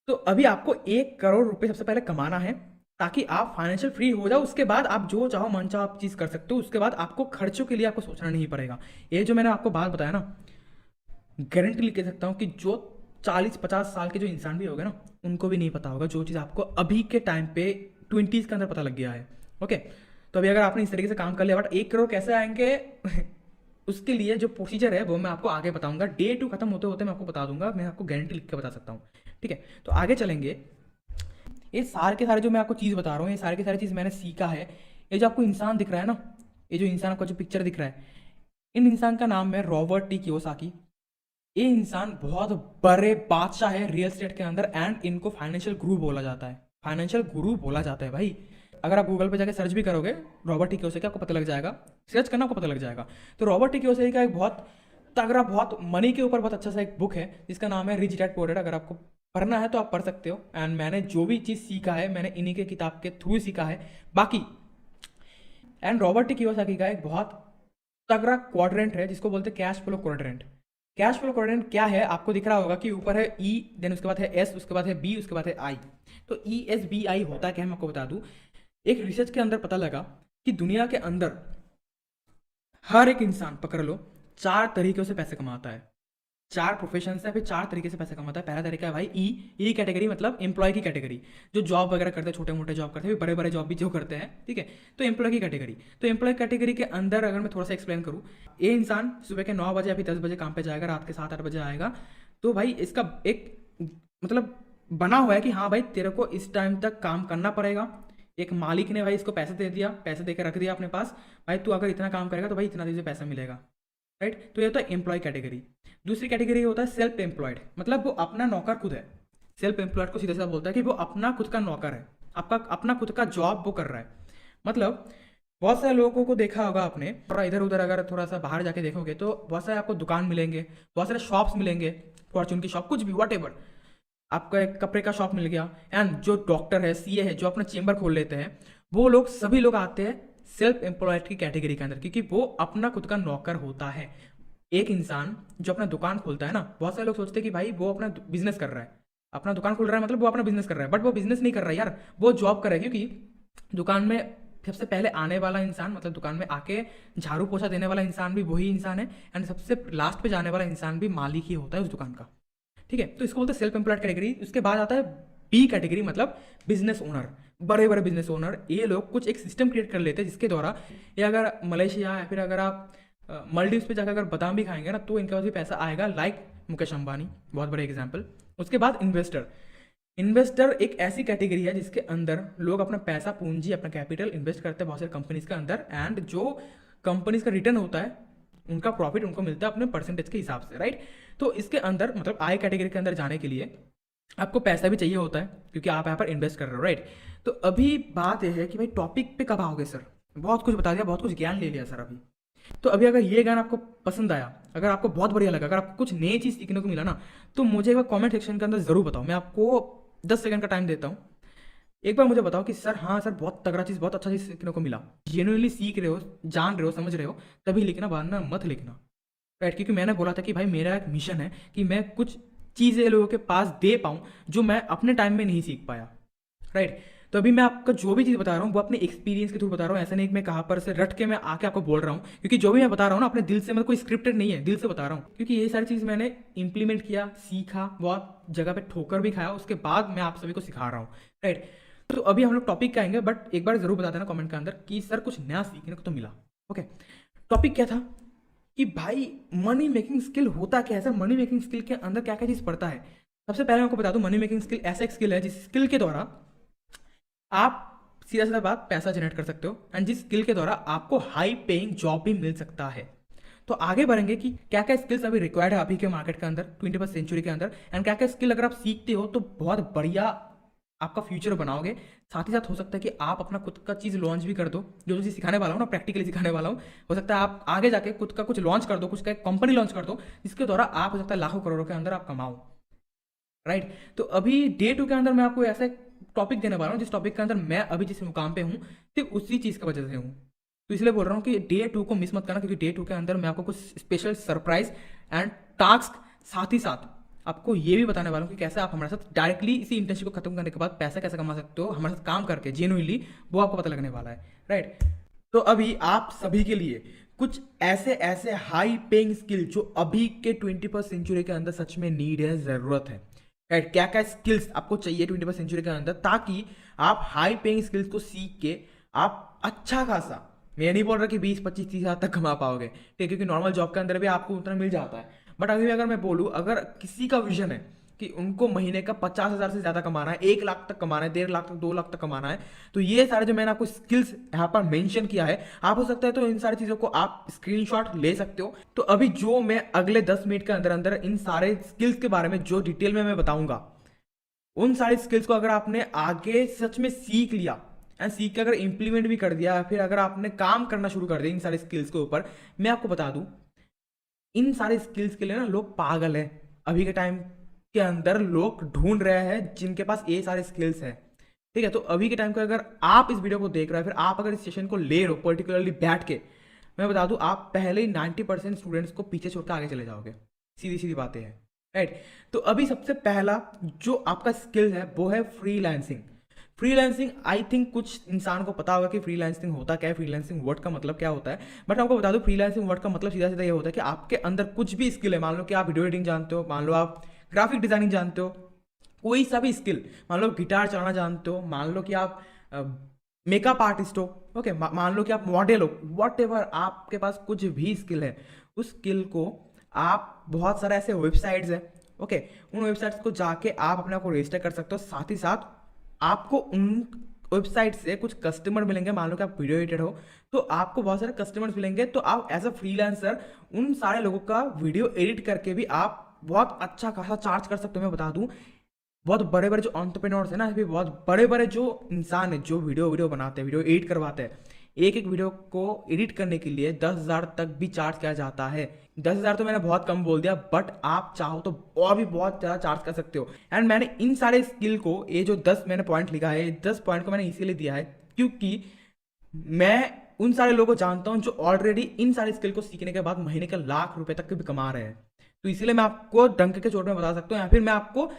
तो अभी आपको 1 करोड़ रुपए सबसे पहले कमाना है, ताकि आप फाइनेंशियल फ्री हो जाओ। उसके बाद आप जो चाहो मन चाहो आप चीज़ कर सकते हो। उसके बाद आपको खर्चों के लिए आपको सोचना नहीं पड़ेगा। ये जो मैंने आपको बात बताया ना, गारंटी लिख सकता हूँ कि जो 40-50 साल के जो इंसान भी होगा ना, उनको भी नहीं पता होगा जो चीज़ आपको अभी के टाइम पे 20s के अंदर पता लग गया है। ओके, तो अभी अगर आपने इस तरीके से काम कर लिया, बट 1 करोड़ कैसे आएंगे उसके लिए जो प्रोसीजर है वो मैं आपको आगे बताऊंगा। डे 2 खत्म होते होते मैं आपको बता दूंगा, मैं आपको गारंटी लिख के बता सकता हूँ। ठीक है, तो आगे चलेंगे। ये सारे के सारे जो मैं आपको चीज़ बता रहा हूँ, ये सारे के सारे चीज़ मैंने सीखा है। ये जो आपको इंसान दिख रहा है ना, ये जो इंसान आपका जो पिक्चर दिख रहा है, इन इंसान का नाम है रॉबर्ट टी कियोसाकी। ये इंसान बहुत बड़े बादशाह है रियल एस्टेट के अंदर, एंड इनको फाइनेंशियल गुरु बोला जाता है। फाइनेंशियल गुरु बोला जाता है भाई। अगर आप गूगल पे जाके सर्च भी करोगे रॉबर्ट टी कियोसाकी, आपको पता लग जाएगा, सर्च करना आपको पता लग जाएगा। तो रॉबर्ट टी कियोसाकी का एक बहुत तगड़ा, बहुत मनी के ऊपर बहुत अच्छा सा एक बुक है जिसका नाम है रिच डैड पुअर डैड। अगर आपको पढ़ना है तो आप पढ़ सकते हो। एंड मैंने जो भी चीज़ सीखा है मैंने इन्हीं के किताब के थ्रू सीखा है बाकी। एंड रॉबर्ट टी कियोसाकी का एक बहुत तगड़ा क्वाड्रेंट है जिसको बोलते हैं cash flow quadrant. Cash flow quadrant क्या है? आपको दिख रहा होगा कि ऊपर है ई, देन उसके बाद है एस, उसके बाद है बी, उसके बाद है आई। तो ई एस बी आई होता क्या है मैं आपको बता दूं। एक रिसर्च के अंदर पता लगा कि दुनिया के अंदर हर एक इंसान पकड़ लो 4 तरीकों से पैसे कमाता है। 4 प्रोफेशन से फिर 4 तरीके से पैसे कमाता है। पहला तरीका है भाई ई कैटेगरी, मतलब एम्प्लॉय की कैटेगरी, जो जॉब वगैरह करते हैं, छोटे मोटे जॉब करते हैं, बड़े बड़े जॉब भी जो करते हैं, ठीक है। तो एम्प्लॉय की कैटेगरी, तो एम्प्लॉय कैटेगरी के अंदर अगर मैं थोड़ा सा एक्सप्लेन करूँ, ये इंसान सुबह के 9 बजे या फिर 10 बजे काम पे जाएगा, रात के 7-8 बजे आएगा। तो भाई इसका एक मतलब बना हुआ है कि हाँ भाई तेरे को इस टाइम तक काम करना पड़ेगा। एक मालिक ने भाई इसको पैसे दे दिया, पैसे देकर रख दिया अपने पास, भाई तू अगर इतना काम करेगा तो भाई इतना तुझे पैसा मिलेगा, राइट। तो ये होता है एम्प्लॉय कैटेगरी। दूसरी कैटेगरी होता है सेल्फ एम्प्लॉयड, मतलब वो अपना नौकर खुद है। सेल्फ एम्प्लॉयड को सीधा सीधा बोलता है कि वो अपना खुद का नौकर है, आपका अपना खुद का जॉब वो कर रहा है। मतलब बहुत सारे लोगों को देखा होगा आपने, और इधर उधर अगर थोड़ा सा बाहर जाके देखोगे तो बहुत सारे आपको दुकान मिलेंगे, बहुत सारे शॉप्स मिलेंगे, फॉर्चून की शॉप, कुछ भी वट एवर, आपका एक कपड़े का शॉप मिल गया। एंड जो डॉक्टर है, सीए है, जो अपना चेंबर खोल लेते हैं, वो लोग सभी लोग आते हैं सेल्फ एम्प्लॉयड की कैटेगरी के अंदर, क्योंकि वो अपना खुद का नौकर होता है। एक इंसान जो अपना दुकान खोलता है ना, बहुत सारे लोग सोचते हैं कि भाई वो अपना बिजनेस कर रहा है, अपना दुकान खोल रहा है मतलब वो अपना बिजनेस कर रहा है, बट वो बिजनेस नहीं कर रहा है यार, वो जॉब कर रहा है। क्योंकि दुकान में सबसे पहले आने वाला इंसान, मतलब दुकान में आके झाड़ू पोछा देने वाला इंसान भी वही इंसान है, एंड सबसे लास्ट पे जाने वाला इंसान भी मालिक ही होता है उस दुकान का, ठीक है। तो इसको बोलते हैं सेल्फ एम्प्लॉयड कैटेगरी। उसके बाद आता है बी कैटेगरी, मतलब बिजनेस ओनर, बड़े बड़े बिजनेस ओनर। ये लोग कुछ एक सिस्टम क्रिएट कर लेते हैं जिसके द्वारा, ये अगर मलेशिया या फिर अगर आप मालदीव्स पे जाकर अगर बादाम भी खाएंगे ना, तो इनके पास भी पैसा आएगा, लाइक मुकेश अंबानी, बहुत बड़े एग्जाम्पल। उसके बाद इन्वेस्टर। इन्वेस्टर एक ऐसी कैटेगरी है जिसके अंदर लोग अपना पैसा, पूंजी, अपना कैपिटल इन्वेस्ट करते हैं बहुत सारे कंपनीज के अंदर, एंड जो कंपनीज का रिटर्न होता है उनका प्रॉफिट उनको मिलता है अपने परसेंटेज के हिसाब से, राइट। तो इसके अंदर मतलब आई कैटेगरी के अंदर जाने के लिए आपको पैसा भी चाहिए होता है क्योंकि आप यहाँ पर इन्वेस्ट कर रहे हो, राइट। तो अभी बात यह है कि भाई टॉपिक पे कब आओगे सर, बहुत कुछ बता दिया, बहुत कुछ ज्ञान ले लिया सर अभी। तो अभी अगर ये ज्ञान आपको पसंद आया, अगर आपको बहुत बढ़िया लगा, अगर आपको कुछ नई चीज़ सीखने को मिला ना, तो मुझे एक बार कमेंट सेक्शन के अंदर ज़रूर बताओ। मैं आपको 10 सेकंड का टाइम देता हूँ। एक बार मुझे बताओ कि सर हाँ सर बहुत तगड़ा चीज़, बहुत अच्छा चीज़ सीखने को मिला, जेन्युइनली सीख रहे हो, जान रहे हो, समझ रहे हो, तभी लिखना, वरना मत लिखना, राइट। क्योंकि मैंने बोला था कि भाई मेरा एक मिशन है कि मैं कुछ चीज़ें लोगों के पास दे पाऊँ जो मैं अपने टाइम में नहीं सीख पाया, राइट। तो अभी मैं आपको जो भी चीज़ बता रहा हूँ वो अपने एक्सपीरियंस के थ्रू बता रहा हूँ, ऐसा नहीं कि मैं कहाँ पर से रट के मैं आके आपको बोल रहा हूँ, क्योंकि जो भी मैं बता रहा हूँ ना अपने दिल से, मतलब कोई स्क्रिप्टेड नहीं है, दिल से बता रहा हूँ, क्योंकि ये सारी चीज़ मैंने इंप्लीमेंट किया, सीखा, बहुत जगह पे ठोकर भी खाया, उसके बाद मैं आप सभी को सिखा रहा हूँ, राइट। तो अभी हम लोग टॉपिक का आएंगे, बट एक बार जरूर बता देना कमेंट के अंदर कि सर कुछ नया सीखने को तो मिला। ओके, टॉपिक क्या था कि भाई मनी मेकिंग स्किल होता क्या है सर, मनी मेकिंग स्किल के अंदर क्या क्या चीज़ पड़ता है। सबसे पहले मैं आपको बता दूं, मनी मेकिंग स्किल ऐसा एक स्किल है जिस स्किल के द्वारा आप सीधा सीधा बात पैसा जनरेट कर सकते हो, एंड जिस स्किल के द्वारा आपको हाई पेइंग जॉब भी मिल सकता है। तो आगे बढ़ेंगे कि क्या क्या स्किल्स अभी रिक्वायर्ड है अभी के मार्केट के अंदर 21वीं सेंचुरी के अंदर, एंड क्या क्या स्किल अगर आप सीखते हो तो बहुत बढ़िया आपका फ्यूचर बनाओगे। साथ ही साथ हो सकता है कि आप अपना खुद का चीज़ लॉन्च भी कर दो, जो चीज़ सिखाने वाला हूँ ना, प्रैक्टिकली सिखाने वाला हूँ, हो सकता है आप आगे जाके खुद का कुछ लॉन्च कर दो, कुछ का एक कंपनी लॉन्च कर दो, जिसके द्वारा आप हो सकता है लाखों करोड़ों के अंदर आप कमाओ, राइट। तो अभी डे 2 के अंदर मैं आपको ऐसा टॉपिक देने वाला हूँ जिस टॉपिक के अंदर मैं अभी जिस मुकाम पे हूँ सिर्फ उसी चीज़ की वजह से हूँ। तो इसलिए बोल रहा हूँ कि डे 2 को मिस मत करना, क्योंकि डे 2 के अंदर मैं आपको कुछ स्पेशल सरप्राइज एंड टास्क, साथ ही साथ आपको ये भी बताने वाला हूँ कि कैसे आप हमारे साथ डायरेक्टली इसी इंटर्नशिप को खत्म करने के बाद पैसा कैसे कमा सकते हो हमारे साथ काम करके जेन्युइनली, वो आपको पता लगने वाला है, राइट। तो अभी आप सभी के लिए कुछ ऐसे ऐसे हाई पेइंग स्किल जो अभी के 21st सेंचुरी के अंदर सच में नीड है, जरूरत है, राइट। क्या क्या स्किल्स आपको चाहिए 21st सेंचुरी के अंदर, ताकि आप हाई पेइंग स्किल्स को सीख के आप अच्छा खासा, मैं नहीं बोल रहा कि 20 25 30 हज़ार तक कमा पाओगे, ठीक है, क्योंकि नॉर्मल जॉब के अंदर भी आपको उतना मिल जाता है। बट अभी अगर मैं बोलूँ, अगर किसी का विजन है कि उनको महीने का 50,000 से ज़्यादा कमाना है, 1 लाख तक कमाना है, 1.5 लाख तक, 2 लाख तक कमाना है, तो ये सारे जो मैंने आपको स्किल्स यहाँ पर मेंशन किया है, आप हो सकता है तो इन सारी चीज़ों को आप स्क्रीनशॉट ले सकते हो। तो अभी जो मैं अगले 10 मिनट के अंदर अंदर इन सारे स्किल्स के बारे में जो डिटेल में मैं बताऊंगा, उन सारे स्किल्स को अगर आपने आगे सच में सीख लिया एंड सीख के अगर इंप्लीमेंट भी कर दिया, फिर अगर आपने काम करना शुरू कर दिया इन सारे स्किल्स के ऊपर, मैं आपको बता दूं इन सारे स्किल्स के लिए ना लोग पागल है। अभी के टाइम के अंदर लोग ढूंढ रहे हैं जिनके पास ये सारे स्किल्स है, ठीक है। तो अभी के टाइम को अगर आप इस वीडियो को देख रहे हो, फिर आप अगर इस सेशन को ले रहे हो पर्टिकुलरली बैठ के, मैं बता दूं आप पहले ही 90% स्टूडेंट्स को पीछे छोड़ के आगे चले जाओगे, सीधी सीधी बातें हैं, राइट। तो अभी सबसे पहला जो आपका स्किल है वो है फ्रीलांसिंग। फ्रीलांसिंग आई थिंक कुछ इंसान को पता होगा कि फ्रीलांसिंग होता क्या है, फ्रीलांसिंग वर्ड का मतलब क्या होता है, बट आपको बता दूं फ्रीलांसिंग वर्ड का मतलब सीधा सीधा ये होता है कि आपके अंदर कुछ भी स्किल है, मान लो कि आप वीडियो एडिटिंग जानते हो, मान लो आप ग्राफिक डिजाइनिंग जानते हो, कोई सा भी स्किल, मान लो गिटार चलाना जानते हो, मान लो कि आप मेकअप आर्टिस्ट हो, ओके, मान लो कि आप मॉडल हो, वॉट एवर आपके पास कुछ भी स्किल है, उस स्किल को आप, बहुत सारे ऐसे वेबसाइट्स हैं, ओके, उन वेबसाइट्स को जाके आप अपने आप को रजिस्टर कर सकते हो। साथ ही साथ आपको उन वेबसाइट से कुछ कस्टमर मिलेंगे, मान लो कि आप वीडियो एडिटर हो तो आपको बहुत सारे कस्टमर्स मिलेंगे, तो आप एज अ फ्रीलांसर उन सारे लोगों का वीडियो एडिट करके भी आप बहुत अच्छा खासा चार्ज कर सकते हो। मैं बता दूं बहुत बड़े बड़े जो एंटरप्रेन्योर्स है ना, अभी बहुत बड़े बड़े जो इंसान है जो वीडियो बनाते हैं, वीडियो एडिट करवाते हैं, एक एक वीडियो को एडिट करने के लिए 10,000 तक भी चार्ज किया जाता है। 10,000 तो मैंने बहुत कम बोल दिया, बट आप चाहो तो और भी बहुत ज़्यादा चार्ज कर सकते हो। एंड मैंने इन सारे स्किल को, ये जो 10 मैंने पॉइंट लिखा है, 10 पॉइंट को मैंने इसीलिए दिया है क्योंकि मैं उन सारे लोगों को जानता हूं जो ऑलरेडी इन सारे स्किल को सीखने के बाद महीने का लाख रुपए तक भी कमा रहे हैं। तो इसीलिए मैं आपको डंक के चोट में बता सकता हूँ, या फिर मैं आपको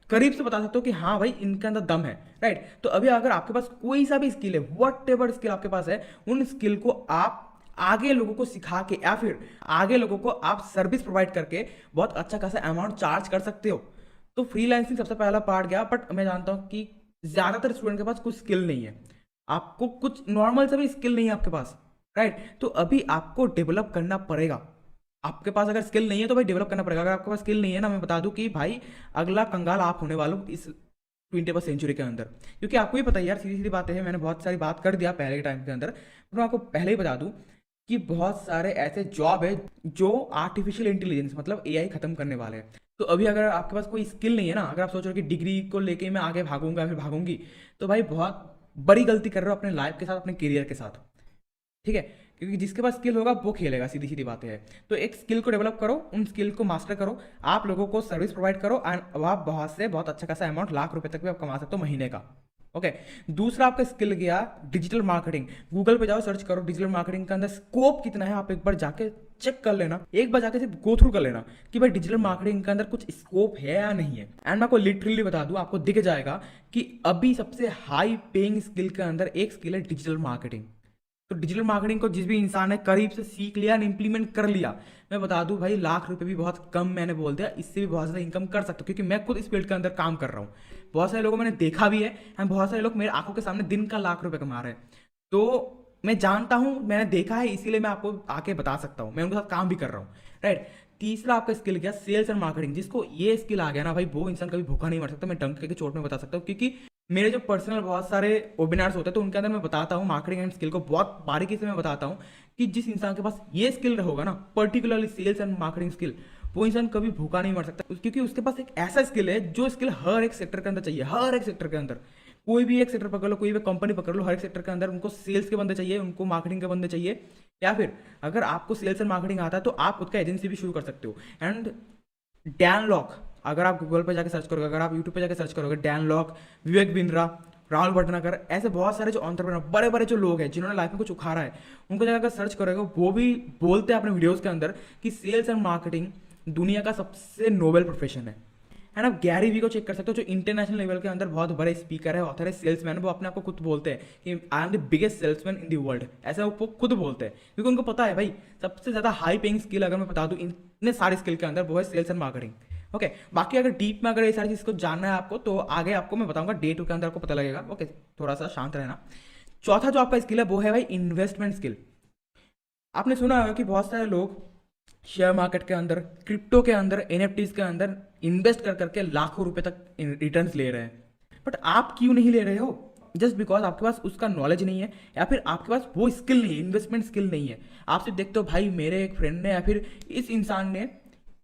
करीब से बता सकता हूँ कि हाँ भाई इनके अंदर दम है, राइट। तो अभी अगर आपके पास कोई सा भी स्किल है, वट एवर स्किल आपके पास है, उन स्किल को आप आगे लोगों को सिखा के या फिर आगे लोगों को आप सर्विस प्रोवाइड करके बहुत अच्छा खासा अमाउंट चार्ज कर सकते हो। तो फ्रीलांसिंग सबसे पहला पार्ट गया, बट मैं जानता हूँ कि ज्यादातर स्टूडेंट के पास कुछ स्किल नहीं है, आपको कुछ नॉर्मल सा भी स्किल नहीं है आपके पास, राइट। तो अभी आपको डेवलप करना पड़ेगा। आपके पास अगर स्किल नहीं है तो भाई डेवलप करना पड़ेगा। अगर आपके पास स्किल नहीं है ना, मैं बता दूं कि भाई अगला कंगाल आप होने वालों इस 21st सेंचुरी के अंदर, क्योंकि आपको ही पता है यार, सीधी सीधी बातें हैं, मैंने बहुत सारी बात कर दिया पहले के टाइम के अंदर, तो मैं आपको पहले ही बता दूं कि बहुत सारे ऐसे जॉब है जो आर्टिफिशियल इंटेलिजेंस मतलब एआई खत्म करने वाले हैं। तो अभी अगर आपके पास कोई स्किल नहीं है ना, अगर आप सोच रहे हो कि डिग्री को लेके मैं आगे भागूंगा या फिर भागूंगी, तो भाई बहुत बड़ी गलती कर रहे हो अपने लाइफ के साथ, अपने करियर के साथ। ठीक है, क्योंकि जिसके पास स्किल होगा वो खेलेगा, सीधी सीधी बातें है। तो एक स्किल को डेवलप करो, उन स्किल को मास्टर करो, आप लोगों को सर्विस प्रोवाइड करो, एंड आप बहुत से बहुत अच्छा खासा अमाउंट, लाख रुपए तक भी आप कमा सकते हो महीने का। ओके। दूसरा आपका स्किल गया डिजिटल मार्केटिंग। गूगल पे जाओ, सर्च करो डिजिटल मार्केटिंग के अंदर स्कोप कितना है, आप एक बार जाके चेक कर लेना, एक बार जाके सिर्फ गो थ्रू कर लेना कि भाई डिजिटल मार्केटिंग के अंदर कुछ स्कोप है या नहीं है। एंड मैं आपको लिटरली बता दूं, आपको दिख जाएगा कि अभी सबसे हाई पेइंग स्किल के अंदर एक स्किल है डिजिटल मार्केटिंग। तो डिजिटल मार्केटिंग को जिस भी इंसान ने करीब से सीख लिया, इम्प्लीमेंट कर लिया, मैं बता दूं भाई लाख रुपए भी बहुत कम मैंने बोल दिया, इससे भी बहुत ज़्यादा इनकम कर सकते हो, क्योंकि मैं खुद इस फील्ड के अंदर काम कर रहा हूँ। बहुत सारे लोगों मैंने देखा भी है, एंड बहुत सारे लोग मेरे आंखों के सामने दिन का लाख रुपए कमा रहे हैं। तो मैं जानता हूँ, मैंने देखा है, इसीलिए मैं आपको आके बता सकता हूँ, मैं उनके साथ काम भी कर रहा हूँ। राइट। तीसरा आपका स्किल गया सेल्स एंड मार्केटिंग। जिसको ये स्किल आ गया ना भाई, वो इंसान कभी भूखा नहीं मर सकता, मैं डंक के चोट में बता सकता हूँ, क्योंकि मेरे जो पर्सनल बहुत सारे वेबिनार्स होते हैं तो उनके अंदर मैं बताता हूँ मार्केटिंग एंड स्किल को बहुत बारीकी से मैं बताता हूँ कि जिस इंसान के पास ये स्किल होगा ना, particularly sales and marketing skill, वो इंसान कभी भूखा नहीं मर सकता, क्योंकि उसके पास एक ऐसा स्किल है जो स्किल हर एक सेक्टर के अंदर चाहिए। हर एक सेक्टर के अंदर कोई भी एक सेक्टर पकड़ लो, कोई भी कंपनी पकड़ लो, हर एक सेक्टर के अंदर उनको सेल्स के बंदे चाहिए, उनको मार्केटिंग के बंदे चाहिए। या फिर अगर आपको सेल्स एंड मार्केटिंग आता है तो आप खुद का एजेंसी भी शुरू कर सकते हो। एंड डैन लॉक, अगर आप गूगल पे जाकर सर्च करोगे, अगर आप यूट्यूब पे जाकर सर्च करोगे, डैन लॉक, विवेक बिंद्रा, राहुल भटनागर, ऐसे बहुत सारे जो एंटरप्रेन्योर, बड़े बड़े जो लोग हैं जिन्होंने लाइफ में कुछ उखाड़ा है, उनको जाकर सर्च करोगे, वो भी बोलते हैं अपने वीडियोस के अंदर कि सेल्स एंड मार्केटिंग दुनिया का सबसे नोबेल प्रोफेशन है ना। गैरी वी को चेक कर सकते हो, जो इंटरनेशनल लेवल के अंदर बहुत बड़े स्पीकर है, ऑथर है, सेल्समैन, वो अपने आप को खुद बोलते हैं कि I am the biggest salesman in the world, ऐसा वो खुद बोलते हैं, क्योंकि उनको पता है भाई सबसे ज्यादा हाई पेइंग स्किल अगर मैं बता दूं इतने सारे स्किल के अंदर, वो है सेल्स एंड मार्केटिंग। ओके। बाकी अगर डीप में अगर ये सारी चीज को जानना है आपको, तो आगे आपको मैं बताऊंगा, डे 2 के अंदर आपको पता लगेगा। ओके, थोड़ा सा शांत रहना। चौथा जो आपका स्किल है वो है भाई इन्वेस्टमेंट स्किल। आपने सुना होगा कि बहुत सारे लोग शेयर मार्केट के अंदर, क्रिप्टो के अंदर, एनएफटीज के अंदर इन्वेस्ट कर करके लाखों रुपए तक रिटर्न्स ले रहे हैं, बट आप क्यों नहीं ले रहे हो? जस्ट बिकॉज आपके पास उसका नॉलेज नहीं है, या फिर आपके पास वो स्किल नहीं है, इन्वेस्टमेंट स्किल नहीं है। आप सिर्फ देखते हो भाई मेरे एक फ्रेंड ने या फिर इस इंसान ने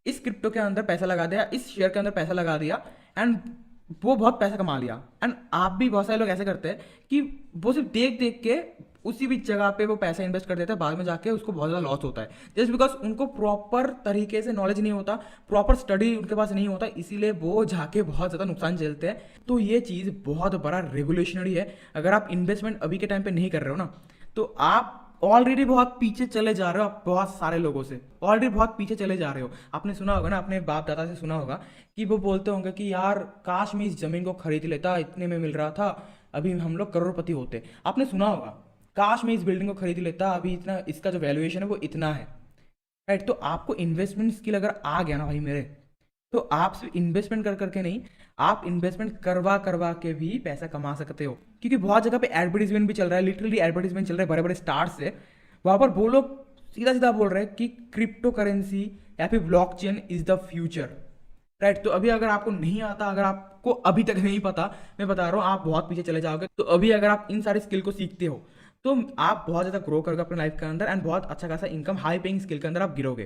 इस क्रिप्टो के अंदर पैसा लगा दिया, इस शेयर के अंदर पैसा लगा दिया, एंड वो बहुत पैसा कमा लिया। एंड आप भी, बहुत सारे लोग ऐसे करते हैं कि वो सिर्फ देख देख के उसी भी जगह पे वो पैसा इन्वेस्ट कर देता है, बाद में जाके उसको बहुत ज़्यादा लॉस होता है, जस्ट बिकॉज उनको प्रॉपर तरीके से नॉलेज नहीं होता, प्रॉपर स्टडी उनके पास नहीं होता, इसीलिए वो जाके बहुत ज़्यादा नुकसान झेलते हैं। तो ये चीज़ बहुत बड़ा रेवोल्यूशनरी है। अगर आप इन्वेस्टमेंट अभी के टाइम पे नहीं कर रहे हो ना, तो आप ऑलरेडी बहुत पीछे चले जा रहे हो, आप बहुत सारे लोगों से ऑलरेडी बहुत पीछे चले जा रहे हो। आपने सुना होगा ना, अपने बाप दादा से सुना होगा कि वो बोलते होंगे कि यार काश मैं इस जमीन को खरीद लेता, इतने में मिल रहा था, अभी हम लोग करोड़पति होते। आपने सुना होगा काश मैं इस बिल्डिंग को खरीद लेता, अभी इतना इसका जो वैल्यूएशन है वो इतना है। राइट। तो आपको इन्वेस्टमेंट स्किल अगर आ गया ना भाई मेरे, तो आप सिर्फ इन्वेस्टमेंट कर करके नहीं, आप इन्वेस्टमेंट करवा करवा के भी पैसा कमा सकते हो, क्योंकि बहुत जगह पे एडवर्टीजमेंट भी चल रहा है, लिटरली एडवर्टीजमेंट चल रहा है बड़े बड़े स्टार्स से। वहां पर वो लोग सीधा सीधा बोल रहे हैं कि क्रिप्टो करेंसी या फिर blockchain is the future. Right. तो अभी अगर आपको नहीं आता, अगर आपको अभी तक नहीं पता, मैं बता रहा हूँ आप बहुत पीछे चले जाओगे। तो अभी अगर आप इन सारे स्किल को सीखते हो तो आप बहुत ज़्यादा ग्रो करोगे अपने लाइफ के अंदर, एंड बहुत अच्छा खासा इनकम, हाई पेइंग स्किल के अंदर आप गिरोगे।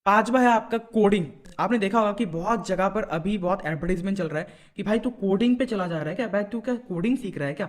पांचवा है आपका कोडिंग। आपने देखा होगा कि बहुत जगह पर अभी बहुत एडवर्टीजमेंट चल रहा है कि भाई तू कोडिंग पे चला जा रहा है क्या, भाई तू क्या कोडिंग सीख रहा है क्या।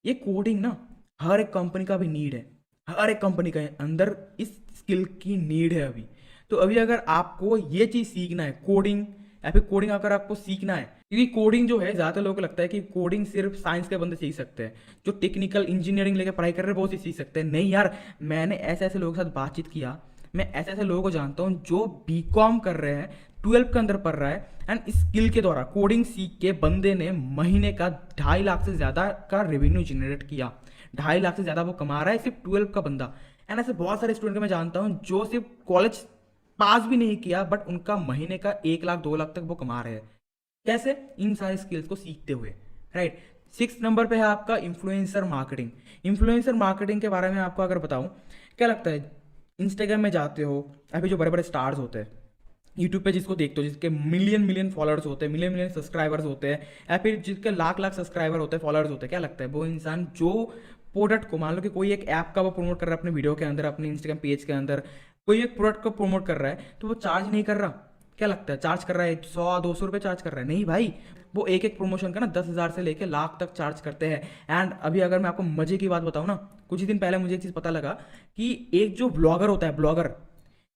ये कोडिंग ना हर एक कंपनी का भी नीड है, हर एक कंपनी के अंदर इस स्किल की नीड है अभी। तो अभी अगर आपको ये चीज़ सीखना है, कोडिंग, या फिर कोडिंग अगर आपको सीखना है, क्योंकि कोडिंग जो है ज़्यादातर लोगों को लगता है कि कोडिंग सिर्फ साइंस के बंदे सीख सकते हैं, जो टेक्निकल इंजीनियरिंग लेकर पढ़ाई कर रहे हैं वो सीख सकते हैं। नहीं यार, मैंने ऐसे ऐसे लोगों के साथ बातचीत किया, मैं ऐसे ऐसे लोगों को जानता हूँ जो बीकॉम कर रहे हैं, 12 के अंदर पढ़ रहा है, एंड स्किल के द्वारा कोडिंग सीख के बंदे ने महीने का 2.5 लाख से ज़्यादा का रेवेन्यू जनरेट किया। 2.5 लाख से ज़्यादा वो कमा रहा है सिर्फ 12 का बंदा। एंड ऐसे बहुत सारे स्टूडेंट मैं जानता हूँ जो सिर्फ कॉलेज पास भी नहीं किया, बट उनका महीने का 1 लाख 2 लाख तक वो कमा रहे हैं। कैसे? इन सारे स्किल्स को सीखते हुए। राइट। 6 नंबर पे है आपका इन्फ्लुएंसर मार्केटिंग। इन्फ्लुएंसर मार्केटिंग के बारे में आपको अगर बताऊं, क्या लगता है, इंस्टाग्राम में जाते हो, अभी जो बड़े बड़े स्टार्स होते हैं, यूट्यूब पे जिसको देखते हो, जिसके मिलियन मिलियन फॉलोअर्स होते हैं, मिलियन मिलियन सब्सक्राइबर्स होते हैं, या फिर जिसके लाख लाख सब्सक्राइबर होते हैं, फॉलोअर्स होते हैं, क्या लगता है वो इंसान जो प्रोडक्ट को, मान लो कि कोई एक ऐप का वो प्रमोट कर रहा है अपने वीडियो के अंदर, अपने इंस्टाग्राम पेज के अंदर कोई एक प्रोडक्ट को प्रमोट कर रहा है, तो वो चार्ज नहीं कर रहा। क्या लगता है चार्ज कर रहा है 100-200 रुपये चार्ज कर रहा है? नहीं भाई, वो एक एक प्रमोशन का ना 10,000 से लेके लाख तक चार्ज करते हैं। एंड अभी अगर मैं आपको मजे की बात बताऊँ ना, कुछ ही दिन पहले मुझे एक चीज़ पता लगा कि एक जो ब्लॉगर होता है,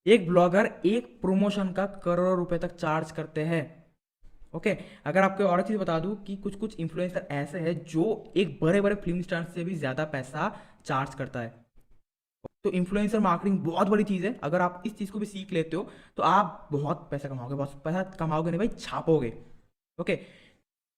एक ब्लॉगर एक प्रमोशन का करोड़ों रुपए तक चार्ज करते हैं। ओके, अगर आपको और चीज़ बता दूं कि कुछ कुछ इन्फ्लुएंसर ऐसे हैं जो एक बड़े बड़े फिल्म स्टार से भी ज़्यादा पैसा चार्ज करता है। तो इन्फ्लुएंसर मार्केटिंग बहुत बड़ी चीज़ है। अगर आप इस चीज़ को भी सीख लेते हो तो आप बहुत पैसा कमाओगे, बहुत पैसा कमाओगे नहीं भाई, छापोगे। ओके,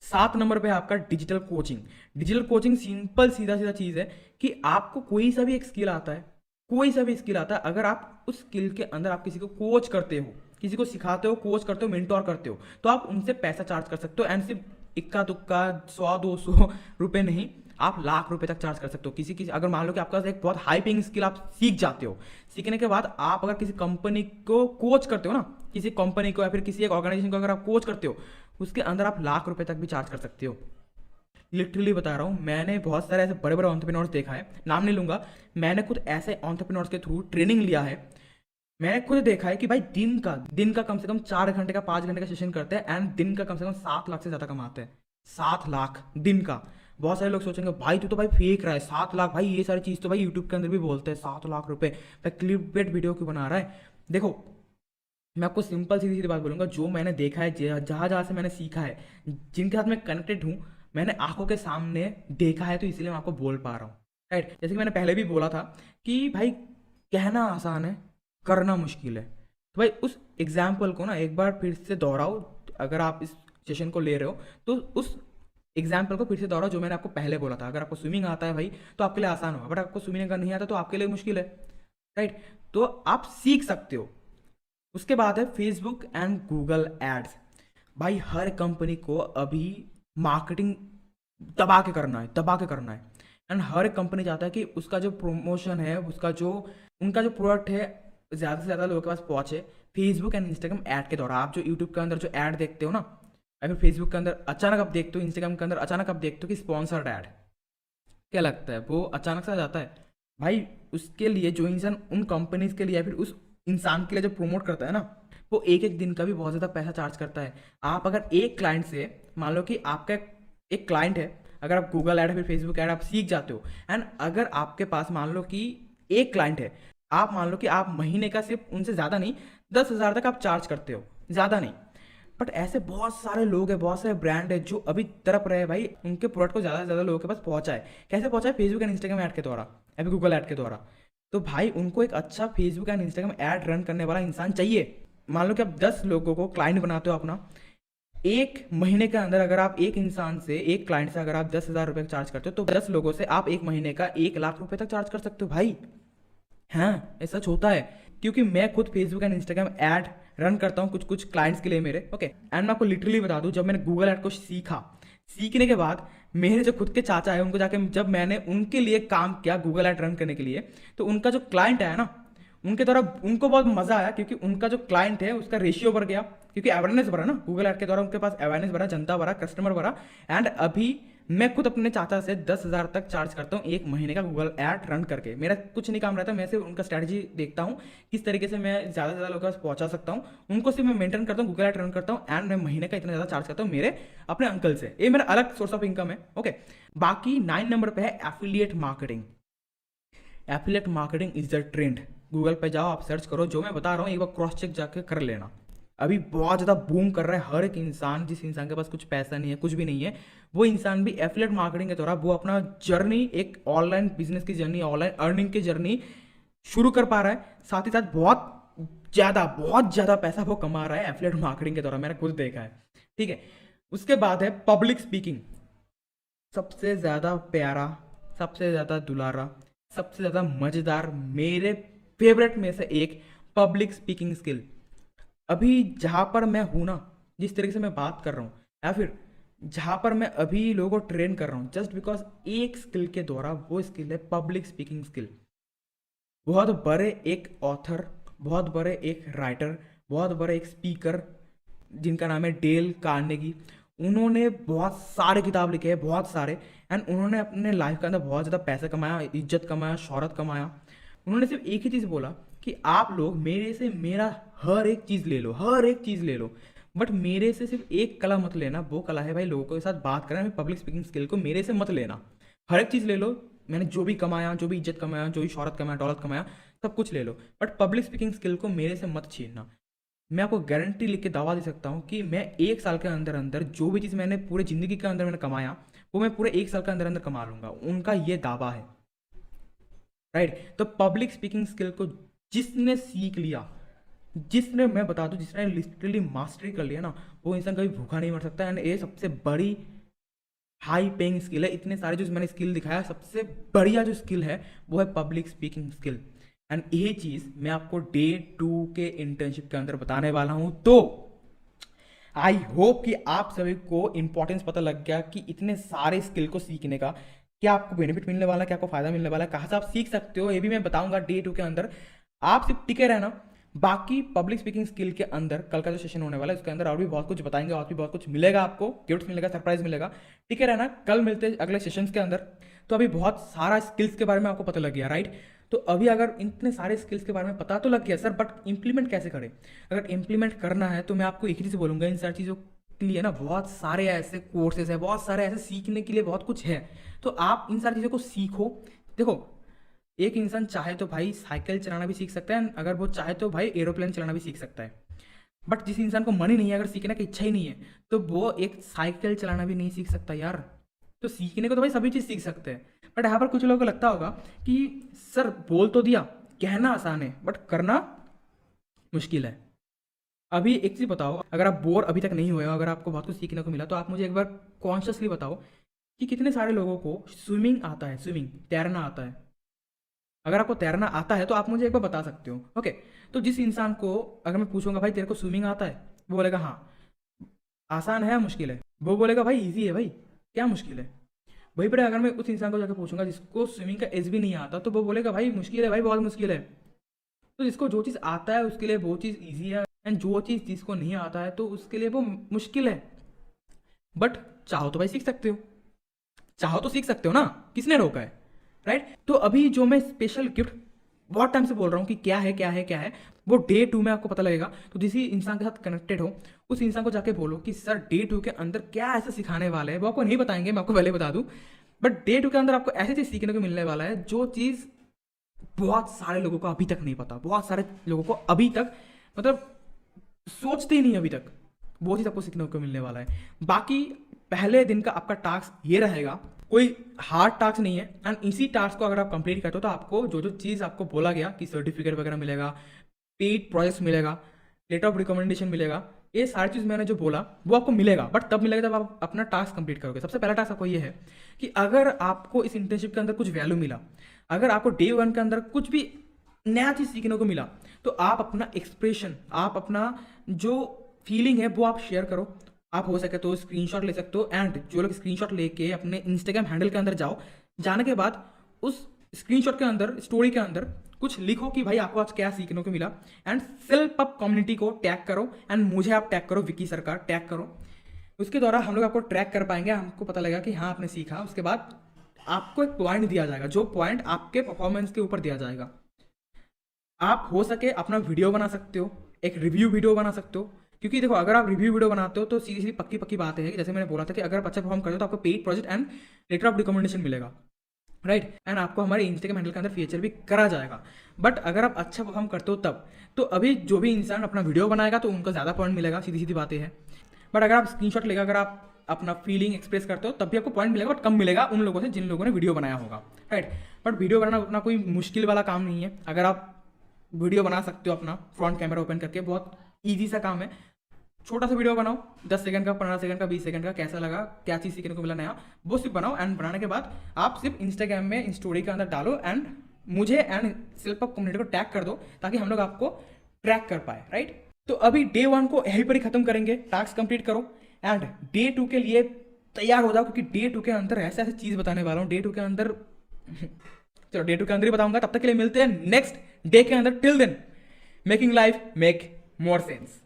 7 नंबर पे है आपका digital coaching. Digital coaching simple सीधा सीधा चीज़ है कि आपको कोई सा भी एक स्किल आता है, कोई सा भी स्किल आता है, अगर आप उस स्किल के अंदर आप किसी को कोच करते हो, किसी को सिखाते हो, कोच करते हो, मेंटोर करते हो, तो आप उनसे पैसा चार्ज कर सकते हो। एंड सिर्फ इक्का दुक्का 100-200 रुपये नहीं, आप लाख रुपए तक चार्ज कर सकते हो। किसी अगर मान लो कि आपका एक बहुत हाई पेइंग स्किल आप सीख जाते हो, सीखने के बाद आप अगर किसी कंपनी को कोच करते हो ना, किसी कंपनी को या फिर किसी एक ऑर्गेनाइजेशन को अगर आप कोच करते हो, उसके अंदर आप लाख रुपए तक भी चार्ज कर सकते हो। लिटरली बता रहा हूँ, मैंने बहुत सारे ऐसे बड़े बड़े एंटरप्रेन्योर्स देखा है, नाम नहीं लूंगा, मैंने खुद ऐसे एंटरप्रेन्योर्स के थ्रू ट्रेनिंग लिया है। मैंने खुद देखा है कि भाई दिन का कम से कम 4 घंटे का 5 घंटे का सेशन करते हैं एंड दिन का कम से कम 7 लाख से ज़्यादा कमाते हैं। 7 लाख दिन का। बहुत सारे लोग सोचेंगे भाई तू तो भाई फेक रहा है, 7 लाख भाई, ये सारी चीज़ तो भाई यूट्यूब के अंदर भी बोलते हैं 7 लाख रुपए भाई, क्लिकबेट वीडियो क्यों बना रहा है? देखो, मैं आपको सिंपल सीधी सीधी बात बोलूँगा, जो मैंने देखा है, जहाँ जहाँ से मैंने सीखा है, जिनके साथ मैं कनेक्टेड हूँ, मैंने आंखों के सामने देखा है, तो इसलिए मैं आपको बोल पा रहा हूँ। राइट, जैसे कि मैंने पहले भी बोला था कि भाई कहना आसान है, करना मुश्किल है। तो भाई उस एग्जाम्पल को ना एक बार फिर से दोहराओ। अगर आप इस सेशन को ले रहे हो तो उस एग्जाम्पल को फिर से दोहराओ जो मैंने आपको पहले बोला था। अगर आपको स्विमिंग आता है भाई तो आपके लिए आसान होगा, बट आपको स्विमिंग अगर नहीं आता तो आपके लिए मुश्किल है। राइट, तो आप सीख सकते हो। उसके बाद है फेसबुक एंड गूगल एड्स। भाई हर कंपनी को अभी मार्केटिंग दबा के करना है, दबा के करना है। एंड हर कंपनी चाहता है कि उसका जो प्रमोशन है, उनका जो प्रोडक्ट है ज़्यादा से ज़्यादा लोगों के पास पहुंचे। फेसबुक एंड इंस्टाग्राम ऐड के द्वारा आप जो यूट्यूब के अंदर जो ऐड देखते हो ना, या फिर फेसबुक के अंदर अचानक आप देखते हो, इंस्टाग्राम के अंदर अचानक आप देखते हो कि स्पॉन्सर्ड ऐड, क्या लगता है वो अचानक से आ जाता है? भाई उसके लिए जो इंसान उन कंपनीज के लिए या फिर उस इंसान के लिए जो प्रमोट करता है ना, वो एक एक दिन का भी बहुत ज़्यादा पैसा चार्ज करता है। आप अगर एक क्लाइंट से, मान लो कि आपका एक क्लाइंट है, अगर आप गूगल ऐड फिर फेसबुक ऐड आप सीख जाते हो, एंड अगर आपके पास मान लो कि एक क्लाइंट है, आप मान लो कि आप महीने का सिर्फ उनसे ज़्यादा नहीं 10,000 तक आप चार्ज करते हो, ज़्यादा नहीं। बट ऐसे बहुत सारे लोग हैं, बहुत सारे ब्रांड है जो अभी तड़प रहे हैं भाई उनके प्रोडक्ट को ज़्यादा से ज़्यादा लोगों के पास पहुंचाए। कैसे पहुंचाए? फेसबुक एंड इंस्टाग्राम ऐड के द्वारा या फिर गूगल ऐड के द्वारा। तो भाई उनको एक अच्छा Facebook and Instagram ad run करने वाला इंसान चाहिए। मान लो कि आप 10 लोगों को क्लाइंट बनाते हो अपना, एक महीने के अंदर अगर आप एक इंसान से, एक क्लाइंट से अगर आप 10,000 रुपये चार्ज करते हो, तो 10 लोगों से आप एक महीने का 1 लाख रुपए तक चार्ज कर सकते हो भाई। हाँ, ये सच होता है, क्योंकि मैं खुद Facebook and Instagram ad run करता हूँ कुछ कुछ क्लाइंट्स के लिए मेरे। ओके, एंड मैं आपको लिटरली बता दूँ, जब मैंने गूगल ऐड को सीखने के बाद मेरे जो खुद के चाचा है उनको जाके जब मैंने उनके लिए काम किया गूगल ऐड रन करने के लिए, तो उनका जो क्लाइंट है ना, उनके द्वारा उनको बहुत मजा आया, क्योंकि उनका जो क्लाइंट है उसका रेशियो बढ़ गया, क्योंकि अवेयरनेस बढ़ा ना, गूगल ऐड के द्वारा उनके पास अवेयरनेस बढ़ा, जनता बढ़ा, कस्टमर बढ़ा। एंड अभी मैं खुद अपने चाचा से 10,000 तक चार्ज करता हूँ एक महीने का गूगल ऐड रन करके। मेरा कुछ नहीं काम रहता, मैं सिर्फ उनका स्ट्रैटेजी देखता हूँ किस तरीके से मैं ज़्यादा से ज़्यादा लोगों के पास पहुँचा सकता हूँ, उनको सिर्फ मैं मेंटेन करता हूँ, गूगल ऐड रन करता हूँ, एंड मैं महीने का इतना ज़्यादा चार्ज करता हूँ मेरे अपने अंकल से। ये मेरा अलग सोर्स ऑफ इनकम है। ओके, बाकी 9 नंबर पर है affiliate marketing. Affiliate marketing is the trend. Google पे जाओ, आप सर्च करो, जो मैं बता रहा हूँ एक बार क्रॉस चेक जाके कर लेना। अभी बहुत ज़्यादा बूम कर रहा है हर एक इंसान। जिस इंसान के पास कुछ पैसा नहीं है, कुछ भी नहीं है, वो इंसान भी एफिलिएट मार्केटिंग के द्वारा वो अपना जर्नी, एक ऑनलाइन बिजनेस की जर्नी, ऑनलाइन अर्निंग की जर्नी शुरू कर पा रहा है। साथ ही साथ बहुत ज़्यादा पैसा वो कमा रहा है एफिलिएट मार्केटिंग के द्वारा, मैंने खुद देखा है। ठीक है, उसके बाद है पब्लिक स्पीकिंग। सबसे ज़्यादा प्यारा, सबसे ज़्यादा दुलारा, सबसे ज़्यादा मज़ेदार, मेरे फेवरेट में से एक पब्लिक स्पीकिंग स्किल। अभी जहाँ पर मैं हूँ ना, जिस तरीके से मैं बात कर रहा हूँ, या फिर जहाँ पर मैं अभी लोगों को ट्रेन कर रहा हूँ, जस्ट बिकॉज एक स्किल के द्वारा, वो स्किल है पब्लिक स्पीकिंग स्किल। बहुत बड़े एक ऑथर, बहुत बड़े एक राइटर, बहुत बड़े एक स्पीकर जिनका नाम है डेल कार्नेगी, उन्होंने बहुत सारे किताब लिखे हैं, बहुत सारे, एंड उन्होंने अपने लाइफ के अंदर बहुत ज़्यादा पैसा कमाया, इज्जत कमाया, शोहरत कमाया। उन्होंने सिर्फ एक ही चीज़ बोला कि आप लोग मेरे से मेरा हर एक चीज़ ले लो, हर एक चीज़ ले लो, बट मेरे से सिर्फ एक कला मत लेना। वो कला है भाई लोगों के साथ बात करना, पब्लिक स्पीकिंग स्किल को मेरे से मत लेना। हर एक चीज़ ले लो, मैंने जो भी कमाया, जो भी इज्जत कमाया, जो भी शोहरत कमाया, दौलत कमाया, सब कुछ ले लो, बट पब्लिक स्पीकिंग स्किल को मेरे से मत छीनना। मैं आपको गारंटी लिख के दावा दे सकता हूँ कि मैं 1 साल के अंदर अंदर जो भी चीज़ मैंने पूरे ज़िंदगी के अंदर मैंने कमाया, वो मैं पूरे 1 साल के अंदर अंदर कमा लूँगा। उनका ये दावा है, राइट। तो पब्लिक स्पीकिंग स्किल को जिसने सीख लिया, जिसने, मैं बता दूं, जिसने लिटरली मास्टरी कर लिया ना, वो इंसान कभी भूखा नहीं मर सकता। एंड ये सबसे बड़ी हाई पेइंग स्किल है। इतने सारे जो मैंने स्किल दिखाया, सबसे बढ़िया जो स्किल है वो है पब्लिक स्पीकिंग स्किल। एंड ये चीज़ मैं आपको Day 2 के इंटर्नशिप के अंदर बताने वाला हूँ। तो आई होप कि आप सभी को इंपॉर्टेंस पता लग गया कि इतने सारे स्किल को सीखने का क्या आपको बेनिफिट मिलने वाला है, क्या आपको फायदा मिलने वाला है, कहाँ से आप सीख सकते हो, ये भी मैं बताऊंगा Day 2 के अंदर। आप सिर्फ टिके रहना। बाकी पब्लिक स्पीकिंग स्किल के अंदर कल का जो सेशन होने वाला है उसके अंदर और भी बहुत कुछ बताएंगे, और भी बहुत कुछ मिलेगा, आपको गिफ्ट मिलेगा, सरप्राइज मिलेगा। टिके रहना, कल मिलते हैं अगले सेशंस के अंदर। तो अभी बहुत सारा स्किल्स के बारे में आपको पता लग गया, राइट। तो अभी अगर इतने सारे स्किल्स के बारे में पता तो लग गया सर, बट इंप्लीमेंट कैसे करें? अगर इंप्लीमेंट करना है तो मैं आपको एक ही चीज़ बोलूँगा, इन सारी चीज़ों के लिए ना बहुत सारे ऐसे कोर्सेज है, बहुत सारे ऐसे सीखने के लिए बहुत कुछ है। तो आप इन सारी चीज़ों को सीखो। देखो, एक इंसान चाहे तो भाई साइकिल चलाना भी सीख सकता है, अगर वो चाहे तो भाई एरोप्लेन चलाना भी सीख सकता है। बट जिस इंसान को मन ही नहीं है, अगर सीखने की इच्छा ही नहीं है, तो वो एक साइकिल चलाना भी नहीं सीख सकता यार। तो सीखने को तो भाई सभी चीज़ सीख सकते हैं, बट यहाँ पर कुछ लोगों को लगता होगा कि सर बोल तो दिया, कहना आसान है बट करना मुश्किल है। अभी एक चीज़ बताओ, अगर आप बोर अभी तक नहीं हुए हो, अगर आपको बहुत कुछ सीखने को मिला, तो आप मुझे एक बार कॉन्शियसली बताओ कि कितने सारे लोगों को स्विमिंग आता है, स्विमिंग तैरना आता है। अगर आपको तैरना आता है तो आप मुझे एक बार बता सकते हो, ओके। तो जिस इंसान को अगर मैं पूछूंगा भाई तेरे को स्विमिंग आता है, वो बोलेगा हाँ। आसान है या मुश्किल है? वो बोलेगा भाई इजी है भाई, क्या मुश्किल है? वहीं पर अगर मैं उस इंसान को जाकर पूछूंगा जिसको स्विमिंग का एज भी नहीं आता, तो वो बोलेगा भाई मुश्किल है भाई, बहुत मुश्किल है। तो जिसको जो चीज़ आता है उसके लिए वो चीज़ ईजी है, एंड जो चीज़ जिसको नहीं आता है तो उसके लिए वो मुश्किल है। बट चाहो तो भाई सीख सकते हो, चाहो तो सीख सकते हो ना, किसने रोका है, राइट। तो अभी जो मैं स्पेशल गिफ्ट बहुत टाइम से बोल रहा हूँ कि क्या है क्या है क्या है, वो Day 2 में आपको पता लगेगा। तो जिस इंसान के साथ कनेक्टेड हो उस इंसान को जाके बोलो कि सर Day 2 के अंदर क्या ऐसा सिखाने वाले हैं, वो आपको नहीं बताएंगे, मैं आपको पहले बता दूं। बट Day 2 के अंदर आपको ऐसी चीज़ सीखने को मिलने वाला है जो चीज़ बहुत सारे लोगों को अभी तक नहीं पता, बहुत सारे लोगों को अभी तक मतलब सोचते ही नहीं अभी तक, वो चीज़ आपको सीखने को मिलने वाला है। बाकी पहले दिन का आपका टास्क ये रहेगा, कोई हार्ड टास्क नहीं है, एंड इसी टास्क को अगर आप कंप्लीट करते हो तो आपको जो जो चीज़ आपको बोला गया कि सर्टिफिकेट वगैरह मिलेगा, पेड प्रोजेक्ट मिलेगा, लेटर ऑफ रिकमेंडेशन मिलेगा, ये सारी चीज़ मैंने जो बोला वो आपको मिलेगा। बट तब मिलेगा जब आप अपना टास्क कंप्लीट करोगे। सबसे पहला टास्क आपको ये है कि अगर आपको इस इंटर्नशिप के अंदर कुछ वैल्यू मिला, अगर आपको Day 1 के अंदर कुछ भी नया चीज़ सीखने को मिला, तो आप अपना एक्सप्रेशन, आप अपना जो फीलिंग है वो आप शेयर करो। आप हो सके तो स्क्रीनशॉट ले सकते हो, एंड जो लोग स्क्रीनशॉट लेके अपने इंस्टाग्राम हैंडल के अंदर जाओ, जाने के बाद उस स्क्रीनशॉट के अंदर, स्टोरी के अंदर कुछ लिखो कि भाई आपको आज क्या सीखने को मिला, एंड सेल्फ अप कम्युनिटी को टैग करो, एंड मुझे आप टैग करो, विकी सरकार टैग करो। उसके द्वारा हम लोग आपको ट्रैक कर पाएंगे, हमको पता लगेगा कि हाँ आपने सीखा। उसके बाद आपको एक पॉइंट दिया जाएगा, जो पॉइंट आपके परफॉर्मेंस के ऊपर दिया जाएगा। आप हो सके अपना वीडियो बना सकते हो, एक रिव्यू वीडियो बना सकते हो, क्योंकि देखो अगर आप रिव्यू वीडियो बनाते हो तो सीधी सीधी पक्की पक्की बात है कि जैसे मैंने बोला था कि अगर आप अच्छा परफॉर्म करते हो तो आपको paid project and later of recommendation मिलेगा, राइट। एंड आपको हमारे इंस्टाग्राम हैंडल के अंदर फीचर भी करा जाएगा। बट अगर आप अच्छा परफॉर्म करते हो तब, तो अभी जो भी इंसान अपना वीडियो बनाएगा तो उनको ज़्यादा पॉइंट मिलेगा, सीधी सीधी बातें हैं। बट अगर आप स्क्रीनशॉट लेगा, अगर आप अपना फीलिंग एक्सप्रेस करते हो तब भी आपको पॉइंट मिलेगा, बट कम मिलेगा उन लोगों से जिन लोगों ने वीडियो बनाया होगा, राइट। बट वीडियो बनाना उतना कोई मुश्किल वाला काम नहीं है। अगर आप वीडियो बना सकते हो अपना फ्रंट कैमरा ओपन करके, बहुत ईजी सा काम है। छोटा सा वीडियो बनाओ, 10 सेकंड का, 15 सेकंड का, 20 सेकंड का, कैसा लगा, क्या चीज़ सीखने को मिला नया, वो सिर्फ बनाओ। एंड बनाने के बाद आप सिर्फ इंस्टाग्राम में स्टोरी के अंदर डालो, एंड मुझे एंड सेल्फ अप कम्युनिटी को टैग कर दो, ताकि हम लोग आपको ट्रैक कर पाए, राइट। तो अभी Day 1 को यहीं पर ही खत्म करेंगे, टास्क कंप्लीट करो, एंड Day 2 के लिए तैयार हो जाओ, क्योंकि Day 2 के अंदर ऐसे ऐसे चीज़ बताने वाला हूँ। Day 2 के अंदर चलो Day 2 के अंदर ही बताऊंगा। तब तक के लिए मिलते हैं नेक्स्ट डे के अंदर। Till then, making life make more sense.